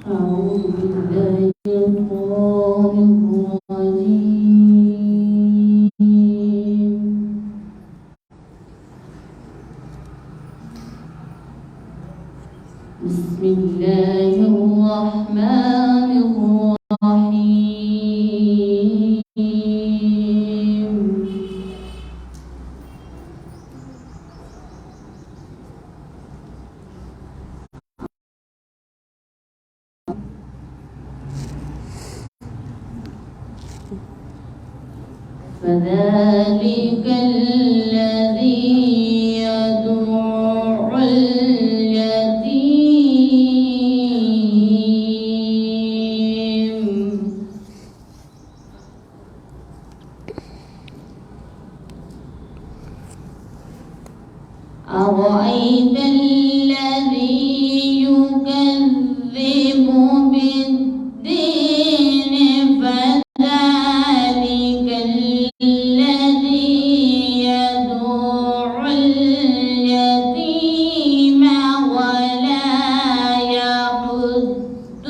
أعوذ بالله من الشيطان الرجيم. بسم الله الرحمن الرحيم. فذلك الذي يدعو اليتيم أرأيت الذي يكذب بالدين فذلك الذي يدعو اليتيم ولا يحض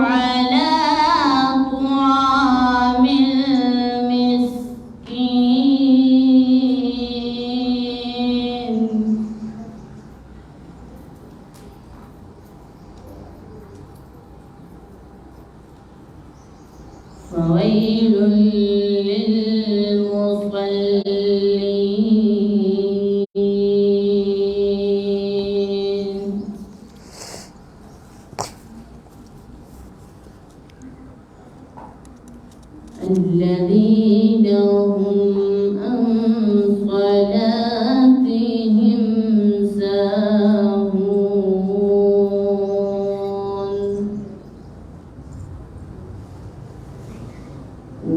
على طعام المسكين. فويل للمصلين الذين هم عن صلاتهم ساهون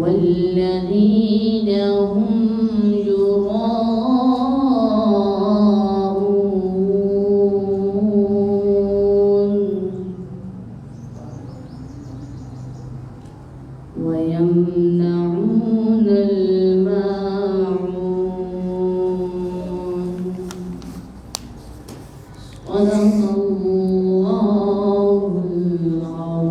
والذين هم يراءون ويمنعون الماعون. صدق الله العظيم.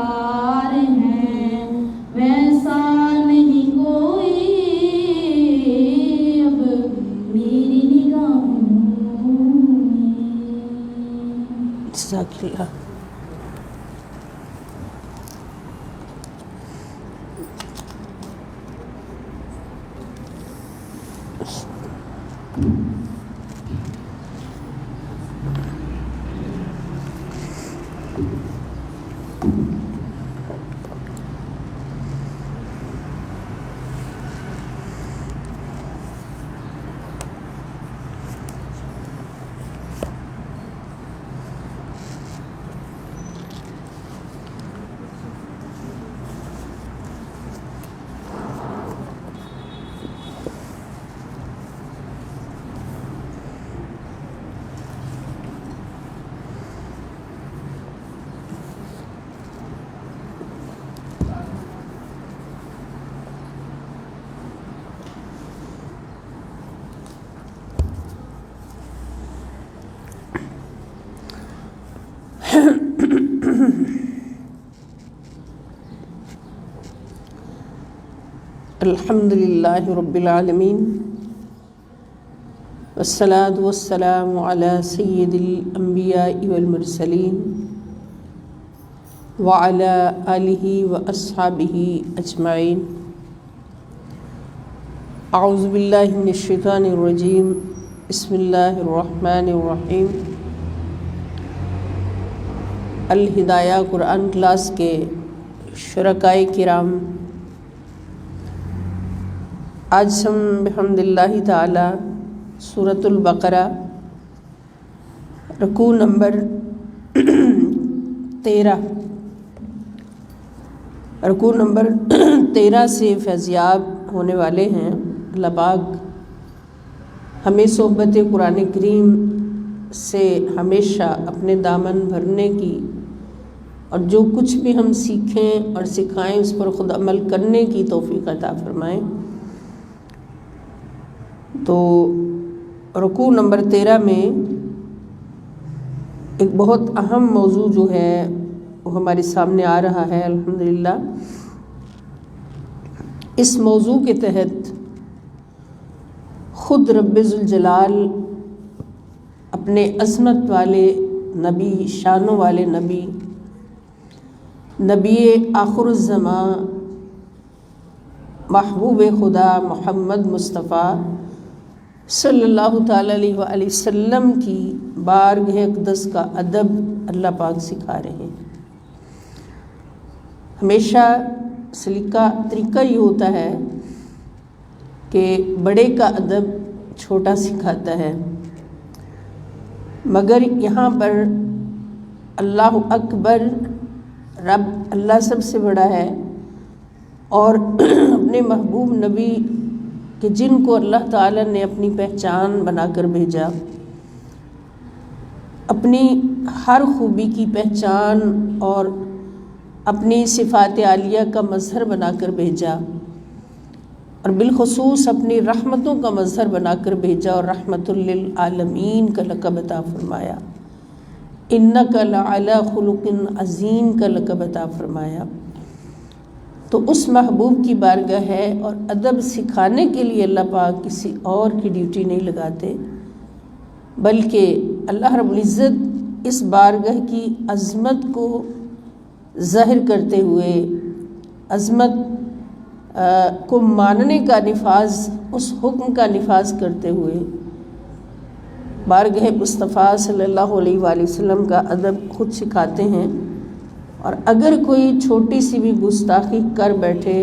سرکار ہیں ویسا نہیں کوئی اب میری نگاہوں میں۔ جزاک اللہ۔ الحمد للہ رب العالمین والصلاة والسلام علی سید الانبیاء والمرسلین وعلی آلہ واصحابہ اجمعین۔ اعوذ باللہ من الشیطان الرجیم، بسم اللہ الرحمن الرحیم۔ الہدایہ قرآن کلاس کے شرکائے کرام، آج ہم بحمد اللہ تعالی سورۃ البقرہ رکوع نمبر 13 سے فیضیاب ہونے والے ہیں۔ اللہ پاک ہمیں صحبت قرآن کریم سے ہمیشہ اپنے دامن بھرنے کی اور جو کچھ بھی ہم سیکھیں اور سکھائیں اس پر خود عمل کرنے کی توفیق عطا فرمائیں۔ تو رکوع نمبر 13 میں ایک بہت اہم موضوع جو ہے وہ ہمارے سامنے آ رہا ہے الحمدللہ۔ اس موضوع کے تحت خود رب ذوالجلال اپنے عظمت والے نبی، شانوں والے نبی آخر الزماں محبوب خدا محمد مصطفیٰ صلی اللہ تعالیٰ علیہ وآلہ وسلم کی بارگاہ اقدس کا ادب اللہ پاک سکھا رہے ہیں۔ ہمیشہ طریقہ یہ ہوتا ہے کہ بڑے کا ادب چھوٹا سکھاتا ہے، مگر یہاں پر اللہ اکبر، رب اللہ سب سے بڑا ہے، اور اپنے محبوب نبی کہ جن کو اللہ تعالیٰ نے اپنی پہچان بنا کر بھیجا، اپنی ہر خوبی کی پہچان اور اپنی صفات عالیہ کا مظہر بنا کر بھیجا، اور بالخصوص اپنی رحمتوں کا مظہر بنا کر بھیجا، اور رحمت للعالمین کا لقب عطا فرمایا، انک لعلی خلق عظیم کا لقب عطا فرمایا۔ تو اس محبوب کی بارگاہ ہے، اور ادب سکھانے کے لیے اللہ پاک کسی اور کی ڈیوٹی نہیں لگاتے، بلکہ اللہ رب العزت اس بارگاہ کی عظمت کو ظاہر کرتے ہوئے، عظمت کو ماننے کا نفاذ، اس حکم کا نفاذ کرتے ہوئے بارگاہ مصطفیٰ صلی اللہ علیہ وآلہ وسلم کا ادب خود سکھاتے ہیں۔ اور اگر کوئی چھوٹی سی بھی گستاخی کر بیٹھے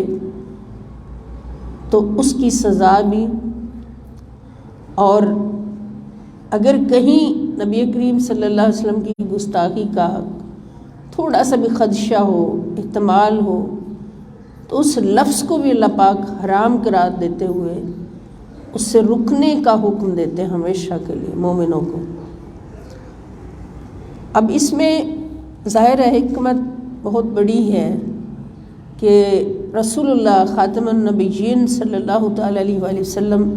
تو اس کی سزا بھی، اور اگر کہیں نبی کریم صلی اللہ علیہ وسلم کی گستاخی کا تھوڑا سا بھی خدشہ ہو، احتمال ہو، تو اس لفظ کو بھی اللہ پاک حرام قرار دیتے ہوئے اس سے رکنے کا حکم دیتے ہیں ہمیشہ کے لیے مومنوں کو۔ اب اس میں ظاہر حکمت بہت بڑی ہے کہ رسول اللہ خاتم النبیین صلی اللہ تعالیٰ علیہ وآلہ وسلم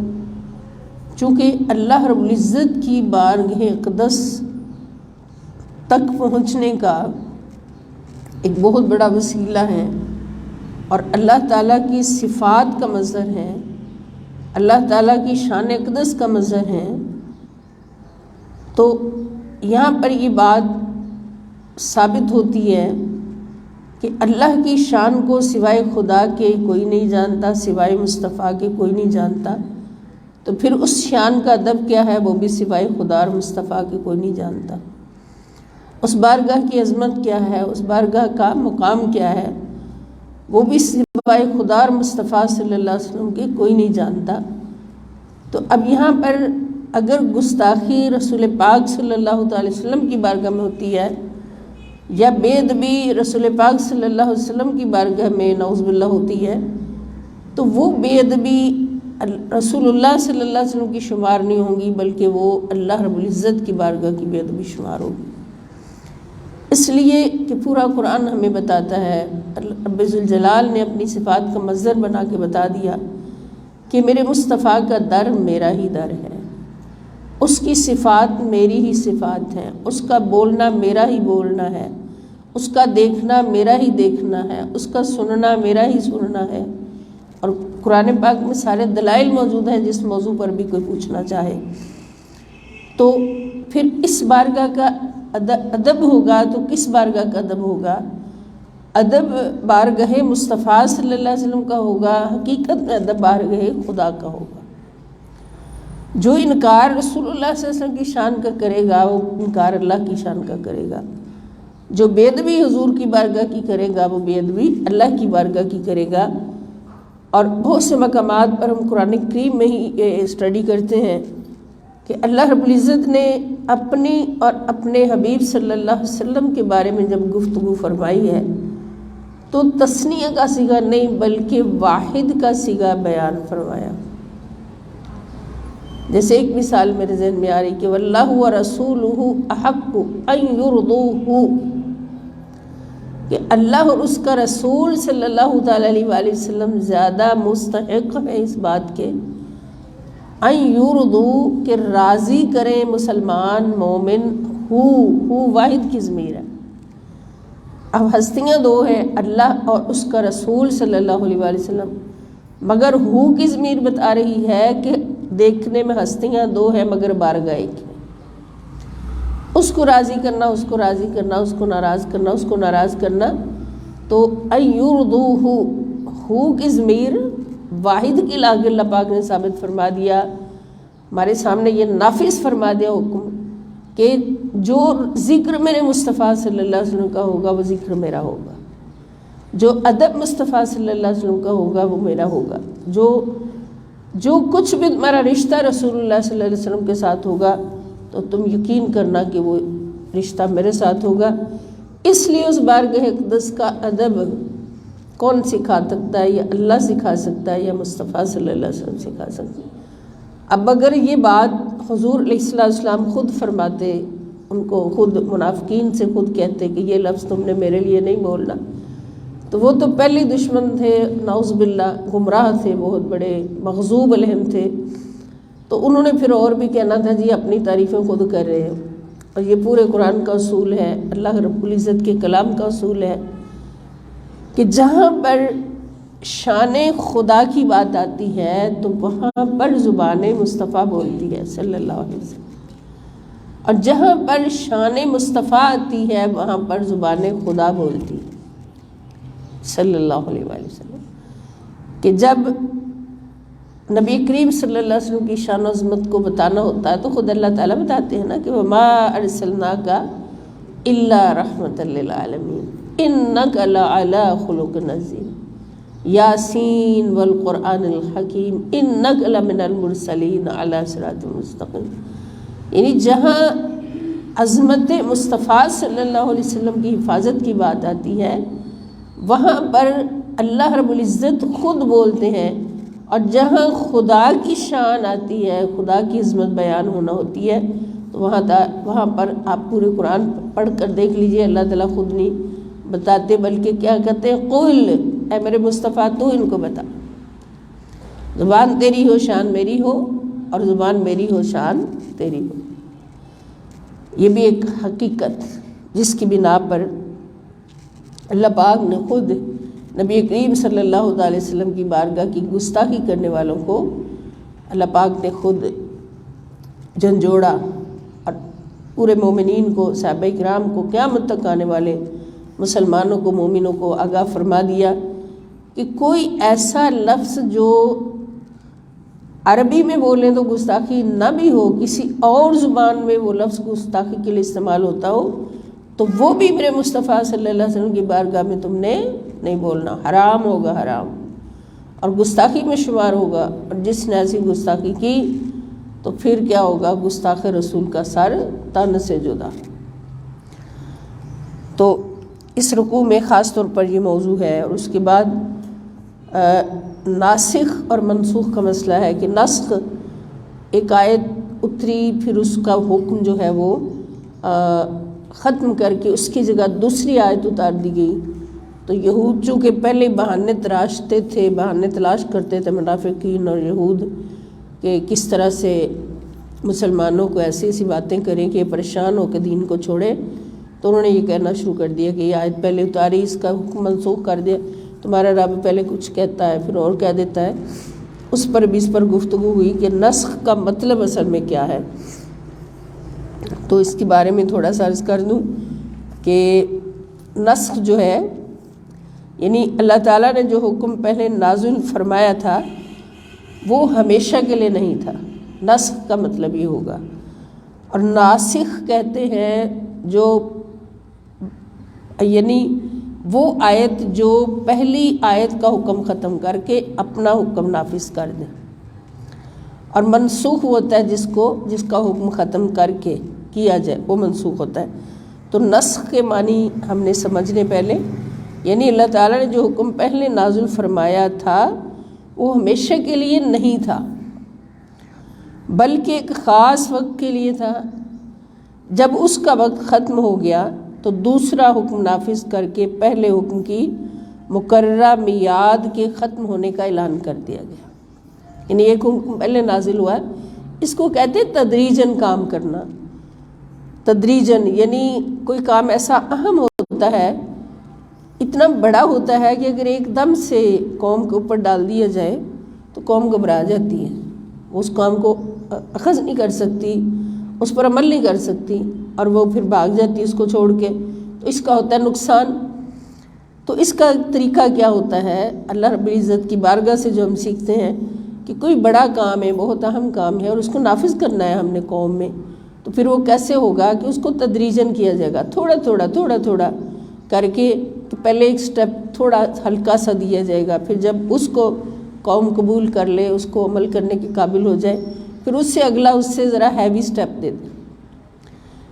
چونکہ اللہ رب العزت کی بارگاہ اقدس تک پہنچنے کا ایک بہت بڑا وسیلہ ہیں اور اللہ تعالیٰ کی صفات کا مظہر ہیں، اللہ تعالیٰ کی شان اقدس کا مظہر ہیں، تو یہاں پر یہ بات ثابت ہوتی ہے کہ اللہ کی شان کو سوائے خدا کے کوئی نہیں جانتا، سوائے مصطفیٰ کے کوئی نہیں جانتا، تو پھر اس شان کا ادب کیا ہے وہ بھی سوائے خدا اور مصطفیٰ کے کوئی نہیں جانتا۔ اس بارگاہ کی عظمت کیا ہے، اس بارگاہ کا مقام کیا ہے، وہ بھی سوائے خدا اور مصطفیٰ صلی اللہ علیہ وسلم کے کوئی نہیں جانتا۔ تو اب یہاں پر اگر گستاخی رسول پاک صلی اللہ علیہ وسلم کی بارگاہ میں ہوتی ہے یا بے ادبی رسول پاک صلی اللہ علیہ وسلم کی بارگاہ میں نعوذ باللہ ہوتی ہے، تو وہ بے ادبی رسول اللہ صلی اللہ علیہ وسلم کی شمار نہیں ہوں گی، بلکہ وہ اللہ رب العزت کی بارگاہ کی بے ادبی شمار ہوگی۔ اس لیے کہ پورا قرآن ہمیں بتاتا ہے، رب ذوالجلال نے اپنی صفات کا مظہر بنا کے بتا دیا کہ میرے مصطفیٰ کا در میرا ہی در ہے، اس کی صفات میری ہی صفات ہیں، اس کا بولنا میرا ہی بولنا ہے، اس کا دیکھنا میرا ہی دیکھنا ہے، اس کا سننا میرا ہی سننا ہے۔ اور قرآن پاک میں سارے دلائل موجود ہیں جس موضوع پر بھی کوئی پوچھنا چاہے۔ تو پھر اس بارگاہ کا ادب ہوگا تو کس بارگاہ کا ادب ہوگا؟ ادب بارگاہ مصطفیٰ صلی اللہ علیہ وسلم کا ہوگا، حقیقت میں ادب بارگاہ خدا کا ہوگا۔ جو انکار رسول اللہ صلی اللہ علیہ وسلم کی شان کا کرے گا وہ انکار اللہ کی شان کا کرے گا، جو بے ادبی حضور کی بارگاہ کی کرے گا وہ بے ادبی اللہ کی بارگاہ کی کرے گا۔ اور بہت سے مقامات پر ہم قرآن کریم میں ہی اسٹڈی کرتے ہیں کہ اللہ رب العزت نے اپنی اور اپنے حبیب صلی اللہ علیہ وسلم کے بارے میں جب گفتگو فرمائی ہے تو تثنیہ کا صیغہ نہیں بلکہ واحد کا صیغہ بیان فرمایا۔ جیسے ایک مثال میرے ذہن میں آ رہی کہ واللہ ورسولہ احق ان یرضوہ، کہ اللہ اور اس کا رسول صلی اللہ تعالیٰ علیہ وآلہ وسلم زیادہ مستحق ہے اس بات کے ان یرضو کہ راضی کریں مسلمان مومن ہو واحد کی ضمیر ہے۔ اب ہستیاں دو ہیں، اللہ اور اس کا رسول صلی اللہ علیہ وآلہ وسلم، مگر ہو کی ضمیر بتا رہی ہے کہ دیکھنے میں ہستیاں دو ہیں مگر بارگاہ ایک ہے۔ اس کو راضی کرنا، اس کو راضی کرنا، اس کو ناراض کرنا، اس کو ناراض کرنا، تو ایردوہ ہو کی ضمیر واحد کی لاگے اللہ پاک نے ثابت فرما دیا، ہمارے سامنے یہ نافذ فرما دیا حکم کہ جو ذکر میرے مصطفیٰ صلی اللہ علیہ وسلم کا ہوگا وہ ذکر میرا ہوگا، جو ادب مصطفیٰ صلی اللہ علیہ وسلم کا ہوگا وہ میرا ہوگا، جو کچھ بھی تمہارا رشتہ رسول اللہ صلی اللہ علیہ وسلم کے ساتھ ہوگا تو تم یقین کرنا کہ وہ رشتہ میرے ساتھ ہوگا۔ اس لیے اس بارگاہ اقدس کا ادب کون سکھا سکتا ہے؟ یا اللہ سکھا سکتا ہے یا مصطفیٰ صلی اللہ علیہ وسلم سکھا سکتا ہے۔ اب اگر یہ بات حضور علیہ السلام خود فرماتے، ان کو خود منافقین سے خود کہتے کہ یہ لفظ تم نے میرے لیے نہیں بولنا، تو وہ تو پہلے دشمن تھے، نعوذ باللہ گمراہ تھے، بہت بڑے مغضوب علیہم تھے، تو انہوں نے پھر اور بھی کہنا تھا جی اپنی تعریفیں خود کر رہے ہیں۔ اور یہ پورے قرآن کا اصول ہے، اللہ رب العزت کے کلام کا اصول ہے کہ جہاں پر شان خدا کی بات آتی ہے تو وہاں پر زبان مصطفیٰ بولتی ہے صلی اللہ علیہ وسلم، اور جہاں پر شان مصطفیٰ آتی ہے وہاں پر زبان خدا بولتی ہے صلی اللہ علیہ وآلہ وسلم۔ کہ جب نبی کریم صلی اللہ علیہ وسلم کی شان و عظمت کو بتانا ہوتا ہے تو خود اللہ تعالیٰ بتاتے ہیں نا کہ وَمَا أَرْسَلْنَاكَ إِلَّا رَحْمَةً لِّلْعَالَمِينَ إِنَّكَ لَعَلَىٰ خُلُقٍ عَظِيمٍ یاسین والقرآن الحکیم انک لمن المرسلین علی صراط مستقیم۔ یعنی جہاں عظمت مصطفیٰ صلی اللہ علیہ وسلم کی حفاظت کی بات آتی ہے وہاں پر اللہ رب العزت خود بولتے ہیں، اور جہاں خدا کی شان آتی ہے، خدا کی عظمت بیان ہونا ہوتی ہے، تو وہاں پر آپ پورے قرآن پڑھ کر دیکھ لیجئے، اللہ تعالیٰ خود نہیں بتاتے بلکہ کیا کہتے ہیں، قل اے میرے مصطفیٰ تو ان کو بتا، زبان تیری ہو شان میری ہو، اور زبان میری ہو شان تیری ہو۔ یہ بھی ایک حقیقت جس کی بنا پر اللہ پاک نے خود نبی کریم صلی اللہ علیہ وسلم کی بارگاہ کی گستاخی کرنے والوں کو اللہ پاک نے خود جھنجھوڑا، اور پورے مومنین کو، صحابہ کرام کو، قیامت تک آنے والے مسلمانوں کو، مومنوں کو آگاہ فرما دیا کہ کوئی ایسا لفظ جو عربی میں بولیں تو گستاخی نہ بھی ہو، کسی اور زبان میں وہ لفظ گستاخی کے لیے استعمال ہوتا ہو تو وہ بھی میرے مصطفیٰ صلی اللہ علیہ وسلم کی بارگاہ میں تم نے نہیں بولنا، حرام ہوگا، حرام، اور گستاخی میں شمار ہوگا۔ اور جس نے ایسی گستاخی کی تو پھر کیا ہوگا؟ گستاخ رسول کا سر تن سے جدا۔ تو اس رکوع میں خاص طور پر یہ موضوع ہے، اور اس کے بعد ناسخ اور منسوخ کا مسئلہ ہے کہ نسخ، ایک آیت اتری پھر اس کا حکم جو ہے وہ ختم کر کے اس کی جگہ دوسری آیت اتار دی گئی، تو یہود چونکہ پہلے بہانے تراشتے تھے، بہانے تلاش کرتے تھے منافقین اور یہود کہ کس طرح سے مسلمانوں کو ایسی ایسی باتیں کریں کہ یہ پریشان ہو کے دین کو چھوڑے، تو انہوں نے یہ کہنا شروع کر دیا کہ یہ آیت پہلے اتاری، اس کا حکم منسوخ کر دیا، تمہارا رب پہلے کچھ کہتا ہے پھر اور کہہ دیتا ہے۔ اس پر بھی اس پر گفتگو ہوئی کہ نسخ کا مطلب اصل میں کیا ہے، تو اس کے بارے میں تھوڑا سا عرض کر دوں کہ نسخ جو ہے، یعنی اللہ تعالیٰ نے جو حکم پہلے نازل فرمایا تھا وہ ہمیشہ کے لیے نہیں تھا، نسخ کا مطلب یہ ہوگا۔ اور ناسخ کہتے ہیں جو، یعنی وہ آیت جو پہلی آیت کا حکم ختم کر کے اپنا حکم نافذ کر دیں، اور منسوخ ہوتا ہے جس کا حکم ختم کر کے کیا جائے وہ منسوخ ہوتا ہے۔ تو نسخ کے معنی ہم نے سمجھنے پہلے، یعنی اللہ تعالیٰ نے جو حکم پہلے نازل فرمایا تھا وہ ہمیشہ کے لیے نہیں تھا، بلکہ ایک خاص وقت کے لیے تھا۔ جب اس کا وقت ختم ہو گیا تو دوسرا حکم نافذ کر کے پہلے حکم کی مقررہ میعاد کے ختم ہونے کا اعلان کر دیا گیا۔ یعنی ایک حکم پہلے نازل ہوا ہے، اس کو کہتے ہیں تدریجاً کام کرنا۔ تدریجاً یعنی کوئی کام ایسا اہم ہوتا ہے، اتنا بڑا ہوتا ہے کہ اگر ایک دم سے قوم کے اوپر ڈال دیا جائے تو قوم گھبرا جاتی ہے، وہ اس کام کو اخذ نہیں کر سکتی، اس پر عمل نہیں کر سکتی، اور وہ پھر بھاگ جاتی ہے اس کو چھوڑ کے، تو اس کا ہوتا ہے نقصان۔ تو اس کا طریقہ کیا ہوتا ہے؟ اللہ رب العزت کی بارگاہ سے جو ہم سیکھتے ہیں کہ کوئی بڑا کام ہے، بہت اہم کام ہے، اور اس کو نافذ کرنا ہے ہم نے قوم میں، تو پھر وہ کیسے ہوگا کہ اس کو تدریجاً کیا جائے گا، تھوڑا تھوڑا کر کے، کہ پہلے ایک سٹیپ تھوڑا ہلکا سا دیا جائے گا، پھر جب اس کو قوم قبول کر لے، اس کو عمل کرنے کے قابل ہو جائے، پھر اس سے اگلا اس سے ذرا ہیوی سٹیپ دے دیں،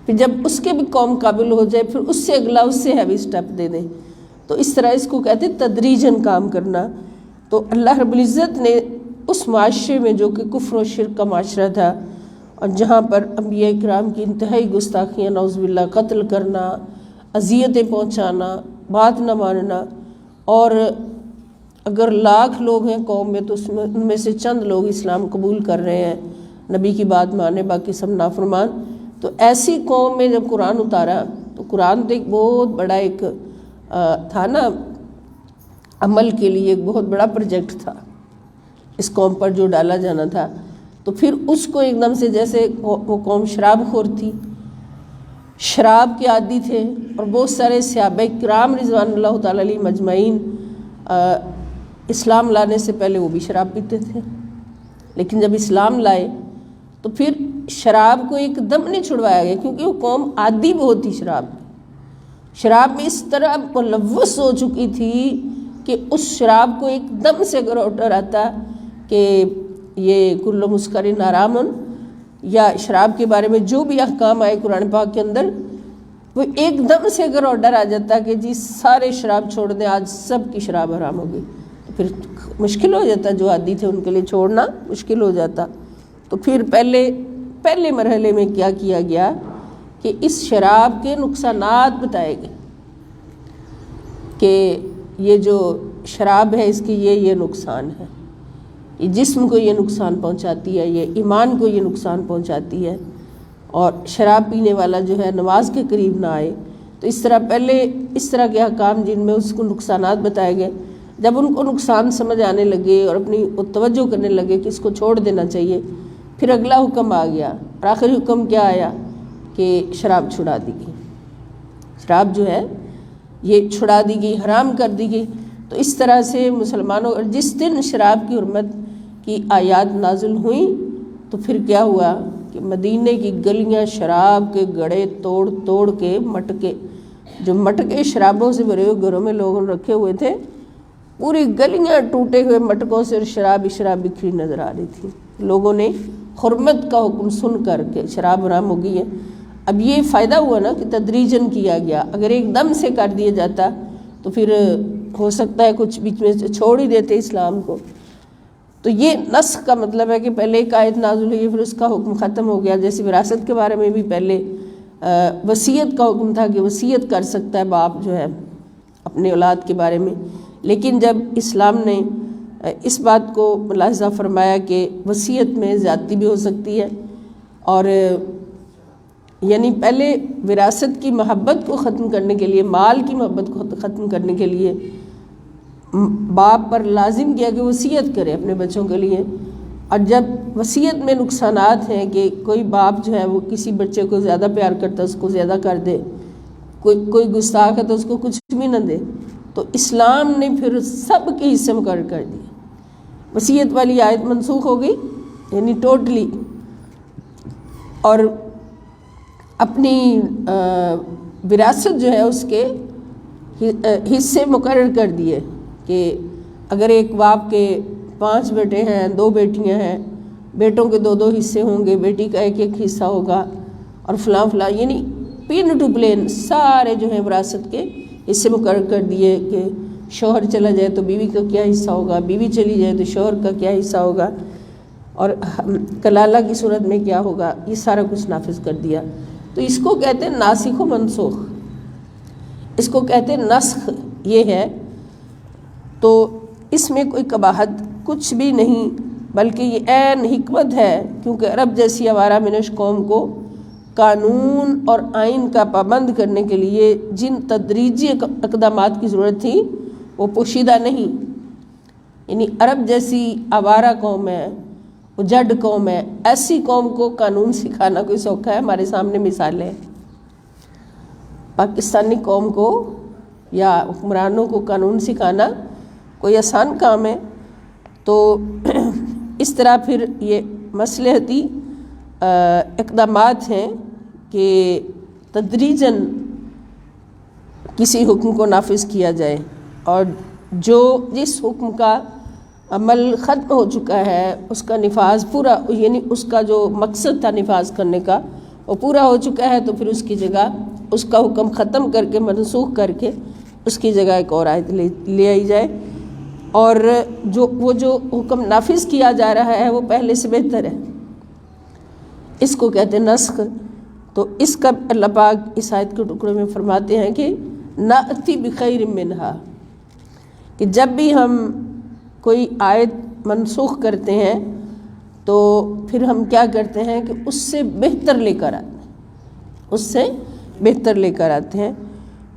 پھر جب اس کے بھی قوم قابل ہو جائے پھر اس سے اگلا اس سے ہیوی سٹیپ دے دیں۔ تو اس طرح اس کو کہتے ہیں تدریجاً کام کرنا۔ تو اللہ رب العزت نے اس معاشرے میں جو کہ کفر و شرک کا معاشرہ تھا، اور جہاں پر انبیاء کرام کی انتہائی گستاخیاں، نعوذ باللہ، قتل کرنا، اذیتیں پہنچانا، بات نہ ماننا، اور اگر 1,00,000 لوگ ہیں قوم میں تو ان میں سے چند لوگ اسلام قبول کر رہے ہیں، نبی کی بات مانے، باقی سب نافرمان، تو ایسی قوم میں جب قرآن اتارا تو قرآن تو ایک بہت بڑا ایک تھا نا، عمل کے لیے ایک بہت بڑا پروجیکٹ تھا اس قوم پر جو ڈالا جانا تھا، تو پھر اس کو ایک دم سے، جیسے وہ قوم شراب خور تھی، شراب کے عادی تھے، اور بہت سارے صحابہ کرام رضوان اللہ تعالیٰ علیہ مجمعین اسلام لانے سے پہلے وہ بھی شراب پیتے تھے، لیکن جب اسلام لائے تو پھر شراب کو ایک دم نہیں چھڑوایا گیا، کیونکہ وہ قوم عادی بہت تھی شراب میں اس طرح ملوث ہو چکی تھی کہ اس شراب کو ایک دم سے اگر آرڈر آتا کہ یہ کل مسکرن حرام، یا شراب کے بارے میں جو بھی احکام آئے قرآن پاک کے اندر، وہ ایک دم سے اگر آرڈر آ جاتا کہ جی سارے شراب چھوڑ دیں، آج سب کی شراب حرام ہو گئی، تو پھر مشکل ہو جاتا، جو عادی تھے ان کے لیے چھوڑنا مشکل ہو جاتا۔ تو پھر پہلے مرحلے میں کیا کیا گیا کہ اس شراب کے نقصانات بتائے گئے کہ یہ جو شراب ہے اس کی یہ نقصان ہے، یہ جسم کو یہ نقصان پہنچاتی ہے، یہ ایمان کو یہ نقصان پہنچاتی ہے، اور شراب پینے والا جو ہے نماز کے قریب نہ آئے، تو اس طرح پہلے اس طرح کے احکام جن میں اس کو نقصانات بتائے گئے، جب ان کو نقصان سمجھ آنے لگے اور اپنی توجہ کرنے لگے کہ اس کو چھوڑ دینا چاہیے، پھر اگلا حکم آ گیا، اور آخری حکم کیا آیا کہ شراب چھڑا دی گئی، شراب جو ہے یہ چھڑا دی گئی، حرام کر دی گئی۔ تو اس طرح سے مسلمانوں، اور جس دن شراب کی حرمت کی آیات نازل ہوئیں تو پھر کیا ہوا کہ مدینے کی گلیاں شراب کے گڑھے توڑ توڑ کے، مٹکے جو مٹکے شرابوں سے بھرے ہوئے گھروں میں لوگوں نے رکھے ہوئے تھے، پوری گلیاں ٹوٹے ہوئے مٹکوں سے اور شراب بکھری نظر آ رہی تھی۔ لوگوں نے حرمت کا حکم سن کر کے شراب حرام ہو گئی ہے۔ اب یہ فائدہ ہوا نا کہ تدریجاً کیا گیا، اگر ایک دم سے کر دیا جاتا تو پھر ہو سکتا ہے کچھ بیچ میں سے چھوڑ ہی دیتے اسلام کو۔ تو یہ نسخ کا مطلب ہے کہ پہلے ایک آیت نازل ہوئی، پھر اس کا حکم ختم ہو گیا۔ جیسے وراثت کے بارے میں بھی پہلے وصیت کا حکم تھا کہ وصیت کر سکتا ہے باپ جو ہے اپنے اولاد کے بارے میں، لیکن جب اسلام نے اس بات کو ملاحظہ فرمایا کہ وصیت میں زیادتی بھی ہو سکتی ہے، اور یعنی پہلے وراثت کی محبت کو ختم کرنے کے لیے، مال کی محبت کو ختم کرنے کے لیے باپ پر لازم کیا کہ وصیت کرے اپنے بچوں کے لیے۔ اور جب وصیت میں نقصانات ہیں کہ کوئی باپ جو ہے وہ کسی بچے کو زیادہ پیار کرتا ہے اس کو زیادہ کر دے، کوئی گستاخ ہے تو اس کو کچھ بھی نہ دے، تو اسلام نے پھر سب کے حصے مقرر کر دیے۔ وصیت والی آیت منسوخ ہو گئی یعنی ٹوٹلی، اور اپنی وراثت جو ہے اس کے حصے مقرر کر دیے کہ اگر ایک باپ کے 5 بیٹے ہیں، 2 بیٹیاں ہیں، بیٹوں کے 2 حصے ہوں گے، بیٹی کا 1 حصہ ہوگا، اور فلاں فلاں، یعنی پن ٹو پلین سارے جو ہیں وراثت کے حصے مقرر کر دیے کہ شوہر چلا جائے تو بیوی کا کیا حصہ ہوگا، بیوی چلی جائے تو شوہر کا کیا حصہ ہوگا، اور کلالہ کی صورت میں کیا ہوگا، یہ سارا کچھ نافذ کر دیا۔ تو اس کو کہتے ہیں ناسخ و منسوخ، اس کو کہتے ہیں نسخ یہ ہے۔ تو اس میں کوئی قباحت کچھ بھی نہیں، بلکہ یہ عین حکمت ہے، کیونکہ عرب جیسی آوارہ منش قوم کو قانون اور آئین کا پابند کرنے کے لیے جن تدریجی اقدامات کی ضرورت تھی وہ پوشیدہ نہیں۔ یعنی عرب جیسی آوارہ قوم ہے، وہ جڈ قوم ہے، ایسی قوم کو قانون سکھانا کوئی سوکھا ہے؟ ہمارے سامنے مثال ہے، پاکستانی قوم کو یا حکمرانوں کو قانون سکھانا کوئی آسان کام ہے؟ تو اس طرح پھر یہ مصلحتی اقدامات ہیں کہ تدریجاً کسی حکم کو نافذ کیا جائے، اور جس حکم کا عمل ختم ہو چکا ہے اس کا نفاذ پورا، یعنی اس کا جو مقصد تھا نفاذ کرنے کا وہ پورا ہو چکا ہے، تو پھر اس کی جگہ اس کا حکم ختم کر کے، منسوخ کر کے اس کی جگہ ایک اور آیت لے آئی جائے، اور وہ جو حکم نافذ کیا جا رہا ہے وہ پہلے سے بہتر ہے، اس کو کہتے ہیں نسخ۔ تو اس کا اللہ پاک اس آیت کے ٹکڑے میں فرماتے ہیں کہ نأتی بخیر منہا، کہ جب بھی ہم کوئی آیت منسوخ کرتے ہیں تو پھر ہم کیا کرتے ہیں کہ اس سے بہتر لے کر آتے ہیں، اس سے بہتر لے کر آتے ہیں۔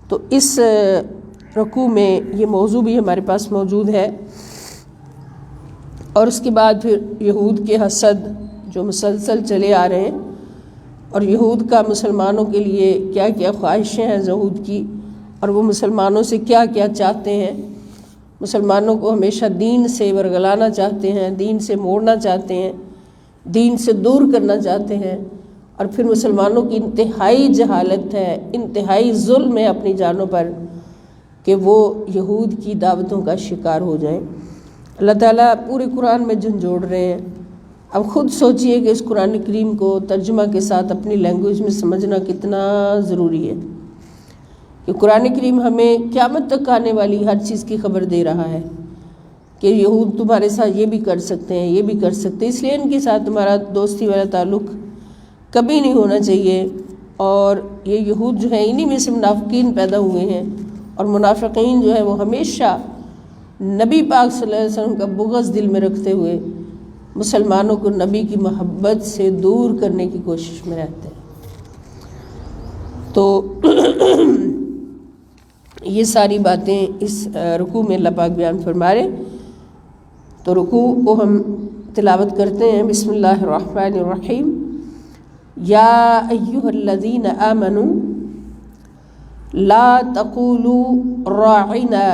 تو اس رکوع میں یہ موضوع بھی ہمارے پاس موجود ہے، اور اس کے بعد پھر یہود کے حسد جو مسلسل چلے آ رہے ہیں، اور یہود کا مسلمانوں کے لیے کیا کیا خواہشیں ہیں یہود کی، اور وہ مسلمانوں سے کیا کیا چاہتے ہیں، مسلمانوں کو ہمیشہ دین سے ورگلانا چاہتے ہیں، دین سے موڑنا چاہتے ہیں، دین سے دور کرنا چاہتے ہیں، اور پھر مسلمانوں کی انتہائی جہالت ہے، انتہائی ظلم ہے اپنی جانوں پر کہ وہ یہود کی دعوتوں کا شکار ہو جائیں۔ اللہ تعالیٰ پورے قرآن میں جھنجھوڑ رہے ہیں۔ اب خود سوچئے کہ اس قرآن کریم کو ترجمہ کے ساتھ اپنی لینگویج میں سمجھنا کتنا ضروری ہے، کہ قرآن کریم ہمیں قیامت تک آنے والی ہر چیز کی خبر دے رہا ہے کہ یہود تمہارے ساتھ یہ بھی کر سکتے ہیں، یہ بھی کر سکتے ہیں، اس لیے ان کے ساتھ تمہارا دوستی والا تعلق کبھی نہیں ہونا چاہیے۔ اور یہ یہود جو ہیں انہی میں سے منافقین پیدا ہوئے ہیں، اور منافقین جو ہے وہ ہمیشہ نبی پاک صلی اللہ علیہ وسلم کا بغض دل میں رکھتے ہوئے مسلمانوں کو نبی کی محبت سے دور کرنے کی کوشش میں رہتے ہیں۔ تو یہ ساری باتیں اس رکوع میں اللہ پاک بیان فرما رہے. تو رکوع کو ہم تلاوت کرتے ہیں. بسم اللہ الرحمن الرحیم. یا ایہا الذین آمنوا لا تقولوا راعنا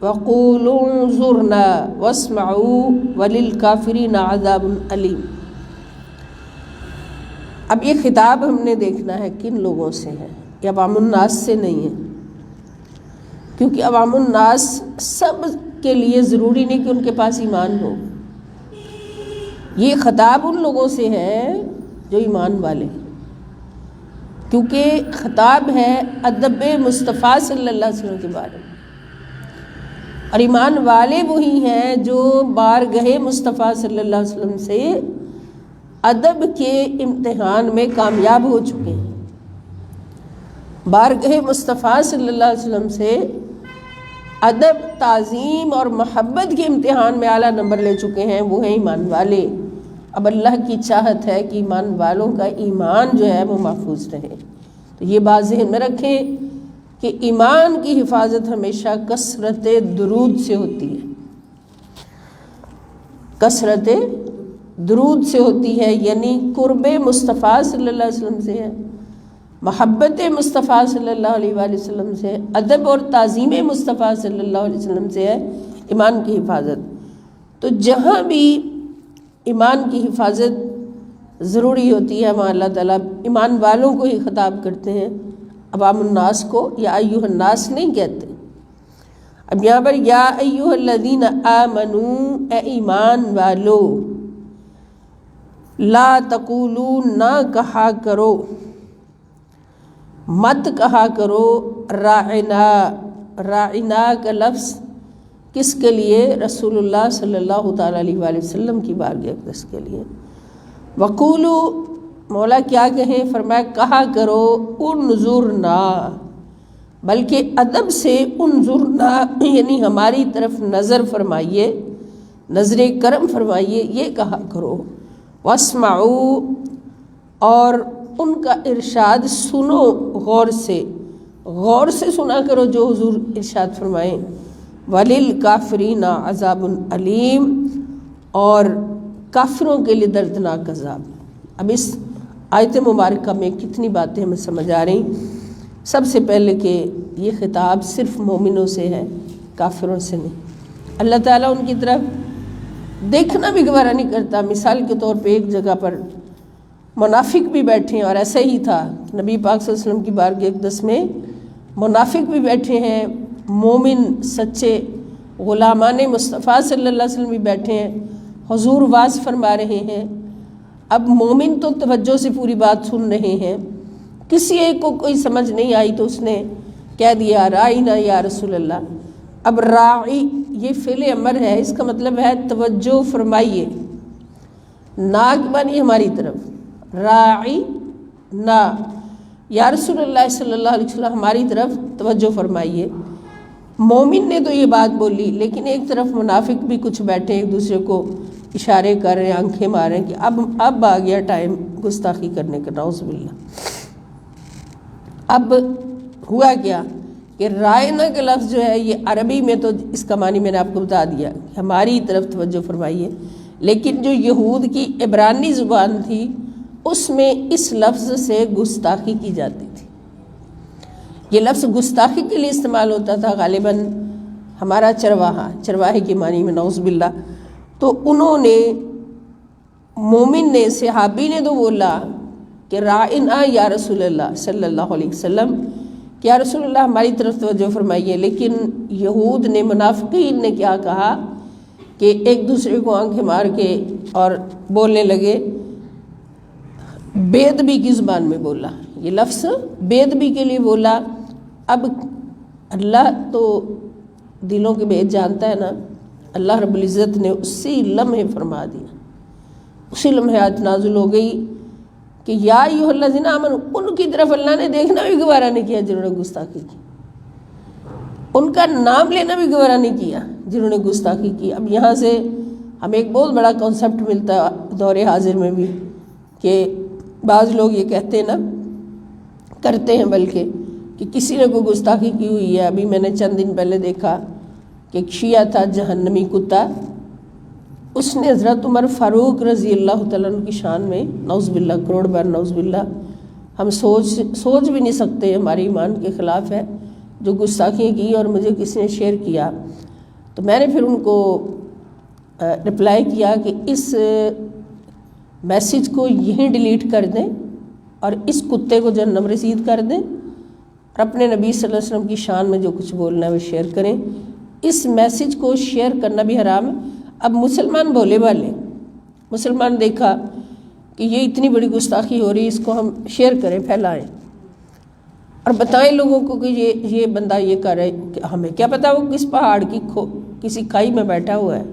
وقولوا انظرنا واسمعوا وللکافرین عذاب علیم. اب یہ خطاب ہم نے دیکھنا ہے کن لوگوں سے ہے. یہ عوام الناس سے نہیں ہے، کیونکہ عوام الناس سب کے لیے ضروری نہیں کہ ان کے پاس ایمان ہو. یہ خطاب ان لوگوں سے ہے جو ایمان والے، کیونکہ خطاب ہے ادب مصطفیٰ صلی اللہ علیہ وسلم کے بارے میں، اور ایمان والے وہی ہیں جو بارگاہ مصطفیٰ صلی اللہ علیہ وسلم سے ادب کے امتحان میں کامیاب ہو چکے ہیں. بارگاہ مصطفیٰ صلی اللہ علیہ وسلم سے ادب، تعظیم اور محبت کے امتحان میں اعلیٰ نمبر لے چکے ہیں، وہ ہیں ایمان والے. اب اللہ کی چاہت ہے کہ ایمان والوں کا ایمان جو ہے وہ محفوظ رہے. تو یہ بات ذہن میں رکھیں کہ ایمان کی حفاظت ہمیشہ کثرت درود سے ہوتی ہے. کثرت درود سے ہوتی ہے، یعنی قرب مصطفیٰ صلی اللہ علیہ وسلم سے ہے، محبت مصطفیٰ صلی اللہ علیہ وآلہ وسلم سے، ادب اور تعظیم مصطفیٰ صلی اللہ علیہ وسلم سے ہے ایمان کی حفاظت. تو جہاں بھی ایمان کی حفاظت ضروری ہوتی ہے وہاں اللہ تعالیٰ ایمان والوں کو ہی خطاب کرتے ہیں، عوام الناس کو یا ایھا الناس نہیں کہتے. اب یہاں پر یا ایھا الذین آمنوا، اے ایمان والو، لا تقولوا، نہ کہا کرو، مت کہا کرو راعنا. راعنا کا لفظ کس کے لیے؟ رسول اللہ صلی اللہ تعالیٰ علیہ وآلہ وسلم کی بارگاہ اقدس کے لیے. وقولو، مولا کیا کہیں؟ فرمایا کہا کرو انظرنا، بلکہ ادب سے انظرنا یعنی ہماری طرف نظر فرمائیے، نظر کرم فرمائیے، یہ کہا کرو. واسمعوا، اور ان کا ارشاد سنو غور سے، غور سے سنا کرو جو حضور ارشاد فرمائیں. وَلِلْكَافِرِينَ عَذَابٌ علیم، اور کافروں کے لیے دردناک عذاب. اب اس آیت مبارکہ میں کتنی باتیں ہمیں سمجھ آ رہی. سب سے پہلے کہ یہ خطاب صرف مومنوں سے ہے، کافروں سے نہیں. اللہ تعالیٰ ان کی طرف دیکھنا بھی گوارا نہیں کرتا. مثال کے طور پہ ایک جگہ پر منافق بھی بیٹھے ہیں، اور ایسا ہی تھا نبی پاک صلی اللہ علیہ وسلم کی بارگاہ اقدس میں منافق بھی بیٹھے ہیں، مومن سچے غلامان مصطفیٰ صلی اللہ علیہ وسلم بھی بیٹھے ہیں. حضور واعظ فرما رہے ہیں. اب مومن تو توجہ سے پوری بات سن رہے ہیں، کسی ایک کو کوئی سمجھ نہیں آئی تو اس نے کہہ دیا رائنا یا رسول اللہ. اب راعی یہ فعل امر ہے، اس کا مطلب ہے توجہ فرمائیے. ناک بانی ہماری طرف، راعی نا، یا رسول اللہ صلی اللہ علیہ وسلم ہماری طرف توجہ فرمائیے. مومن نے تو یہ بات بولی، لیکن ایک طرف منافق بھی کچھ بیٹھے ایک دوسرے کو اشارے کر رہے ہیں، آنکھیں مار رہے ہیں کہ اب آ گیا ٹائم گستاخی کرنے کا، نعوذ باللہ. اب ہوا کیا کہ رائنا کا لفظ جو ہے یہ عربی میں تو اس کا معنی میں نے آپ کو بتا دیا کہ ہماری طرف توجہ فرمائیے، لیکن جو یہود کی عبرانی زبان تھی اس میں اس لفظ سے گستاخی کی جاتی تھی. یہ لفظ گستاخی کے لیے استعمال ہوتا تھا غالباً ہمارا چرواہے کے معنی میں، نعوذ باللہ. تو انہوں نے، مومن نے، صحابی نے تو بولا کہ رائنا یا رسول اللہ صلی اللہ علیہ وسلم، کہ یا رسول اللہ ہماری طرف توجہ فرمائیے. لیکن یہود نے، منافقین نے کیا کہا کہ ایک دوسرے کو آنکھیں مار کے اور بولنے لگے، بے ادبی کی زبان میں بولا. یہ لفظ بے ادبی کے لیے بولا. اب اللہ تو دلوں کے بھید جانتا ہے نا. اللہ رب العزت نے اسی لمحے فرما دیا، اسی لمحے آیت نازل ہو گئی کہ یا ایھا الذین آمنوا. ان کی طرف اللہ نے دیکھنا بھی گوارا نہیں کیا جنہوں نے گستاخی کی، ان کا نام لینا بھی گوارا نہیں کیا جنہوں نے گستاخی کی. اب یہاں سے ہمیں ایک بہت بڑا کانسیپٹ ملتا ہے دور حاضر میں بھی، کہ بعض لوگ یہ کہتے ہیں نا کرتے ہیں بلکہ کہ کسی نے کوئی گستاخی کی ہوئی ہے. ابھی میں نے چند دن پہلے دیکھا کہ ایک شیعہ تھا جہنمی کتا، اس نے حضرت عمر فاروق رضی اللہ تعالیٰ عنہ کی شان میں نعوذ باللہ کروڑ بار نعوذ باللہ، ہم سوچ بھی نہیں سکتے، ہمارے ایمان کے خلاف ہے جو گستاخیاں کی. اور مجھے کسی نے شیئر کیا تو میں نے پھر ان کو رپلائی کیا کہ اس میسیج کو یہیں ڈیلیٹ کر دیں اور اس کتے کو جہنم رسید کر دیں اور اپنے نبی صلی اللہ علیہ وسلم کی شان میں جو کچھ بولنا ہے وہ شیئر کریں. اس میسیج کو شیئر کرنا بھی حرام ہے. اب مسلمان بولے والے، مسلمان دیکھا کہ یہ اتنی بڑی گستاخی ہو رہی، اس کو ہم شیئر کریں، پھیلائیں اور بتائیں لوگوں کو کہ یہ بندہ یہ کر رہا ہے. ہمیں کیا پتا وہ کس پہاڑ کی کسی کھائی میں بیٹھا ہوا ہے،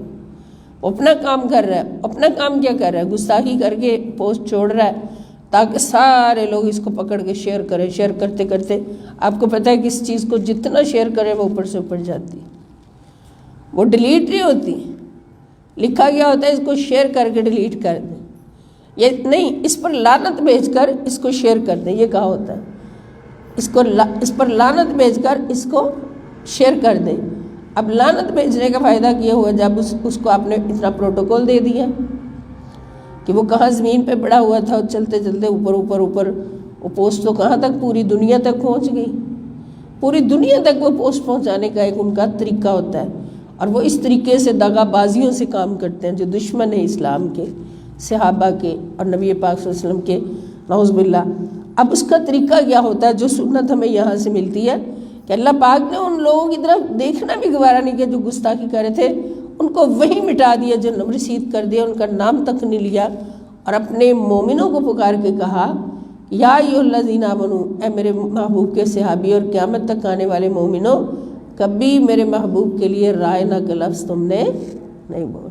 وہ اپنا کام کر رہا ہے. اپنا کام کیا کر رہا ہے؟ گستاخی کر کے پوسٹ چھوڑ رہا ہے تاکہ سارے لوگ اس کو پکڑ کے شیئر کریں. شیئر کرتے کرتے آپ کو پتہ ہے کہ اس چیز کو جتنا شیئر کریں وہ اوپر سے اوپر جاتی، وہ ڈیلیٹ نہیں ہوتی. لکھا گیا ہوتا ہے اس کو شیئر کر کے ڈیلیٹ کر دیں، یہ نہیں، اس پر لعنت بھیج کر اس کو شیئر کر دیں. یہ کہا ہوتا ہے اس پر لعنت بھیج کر اس کو شیئر کر دیں. اب لعنت بھیجنے کا فائدہ کیا ہوا جب اس کو آپ نے اتنا پروٹوکول دے دیا کہ وہ کہاں زمین پہ پڑا ہوا تھا، چلتے چلتے اوپر وہ پوسٹ تو کہاں تک پوری دنیا تک پہنچ گئی. پوری دنیا تک وہ پوسٹ پہنچانے کا ایک ان کا طریقہ ہوتا ہے اور وہ اس طریقے سے دغا بازیوں سے کام کرتے ہیں جو دشمن ہیں اسلام کے، صحابہ کے اور نبی پاک صلی اللہ علیہ وسلم کے، نعوذ باللہ. اب اس کا طریقہ کیا ہوتا ہے؟ جو سنت ہمیں یہاں سے ملتی ہے کہ اللہ پاک نے ان لوگوں کی طرف دیکھنا بھی گوارا نہیں کیا جو گستاخی کر رہے تھے، ان کو وہیں مٹا دیا، جہنم رسید کر دیا، ان کا نام تک نہیں لیا اور اپنے مومنوں کو پکار کے کہا یا ایھا الذین آمنوا، اے میرے محبوب کے صحابی اور قیامت تک آنے والے مومنوں، کبھی میرے محبوب کے لیے رائنا کا لفظ تم نے نہیں بولا.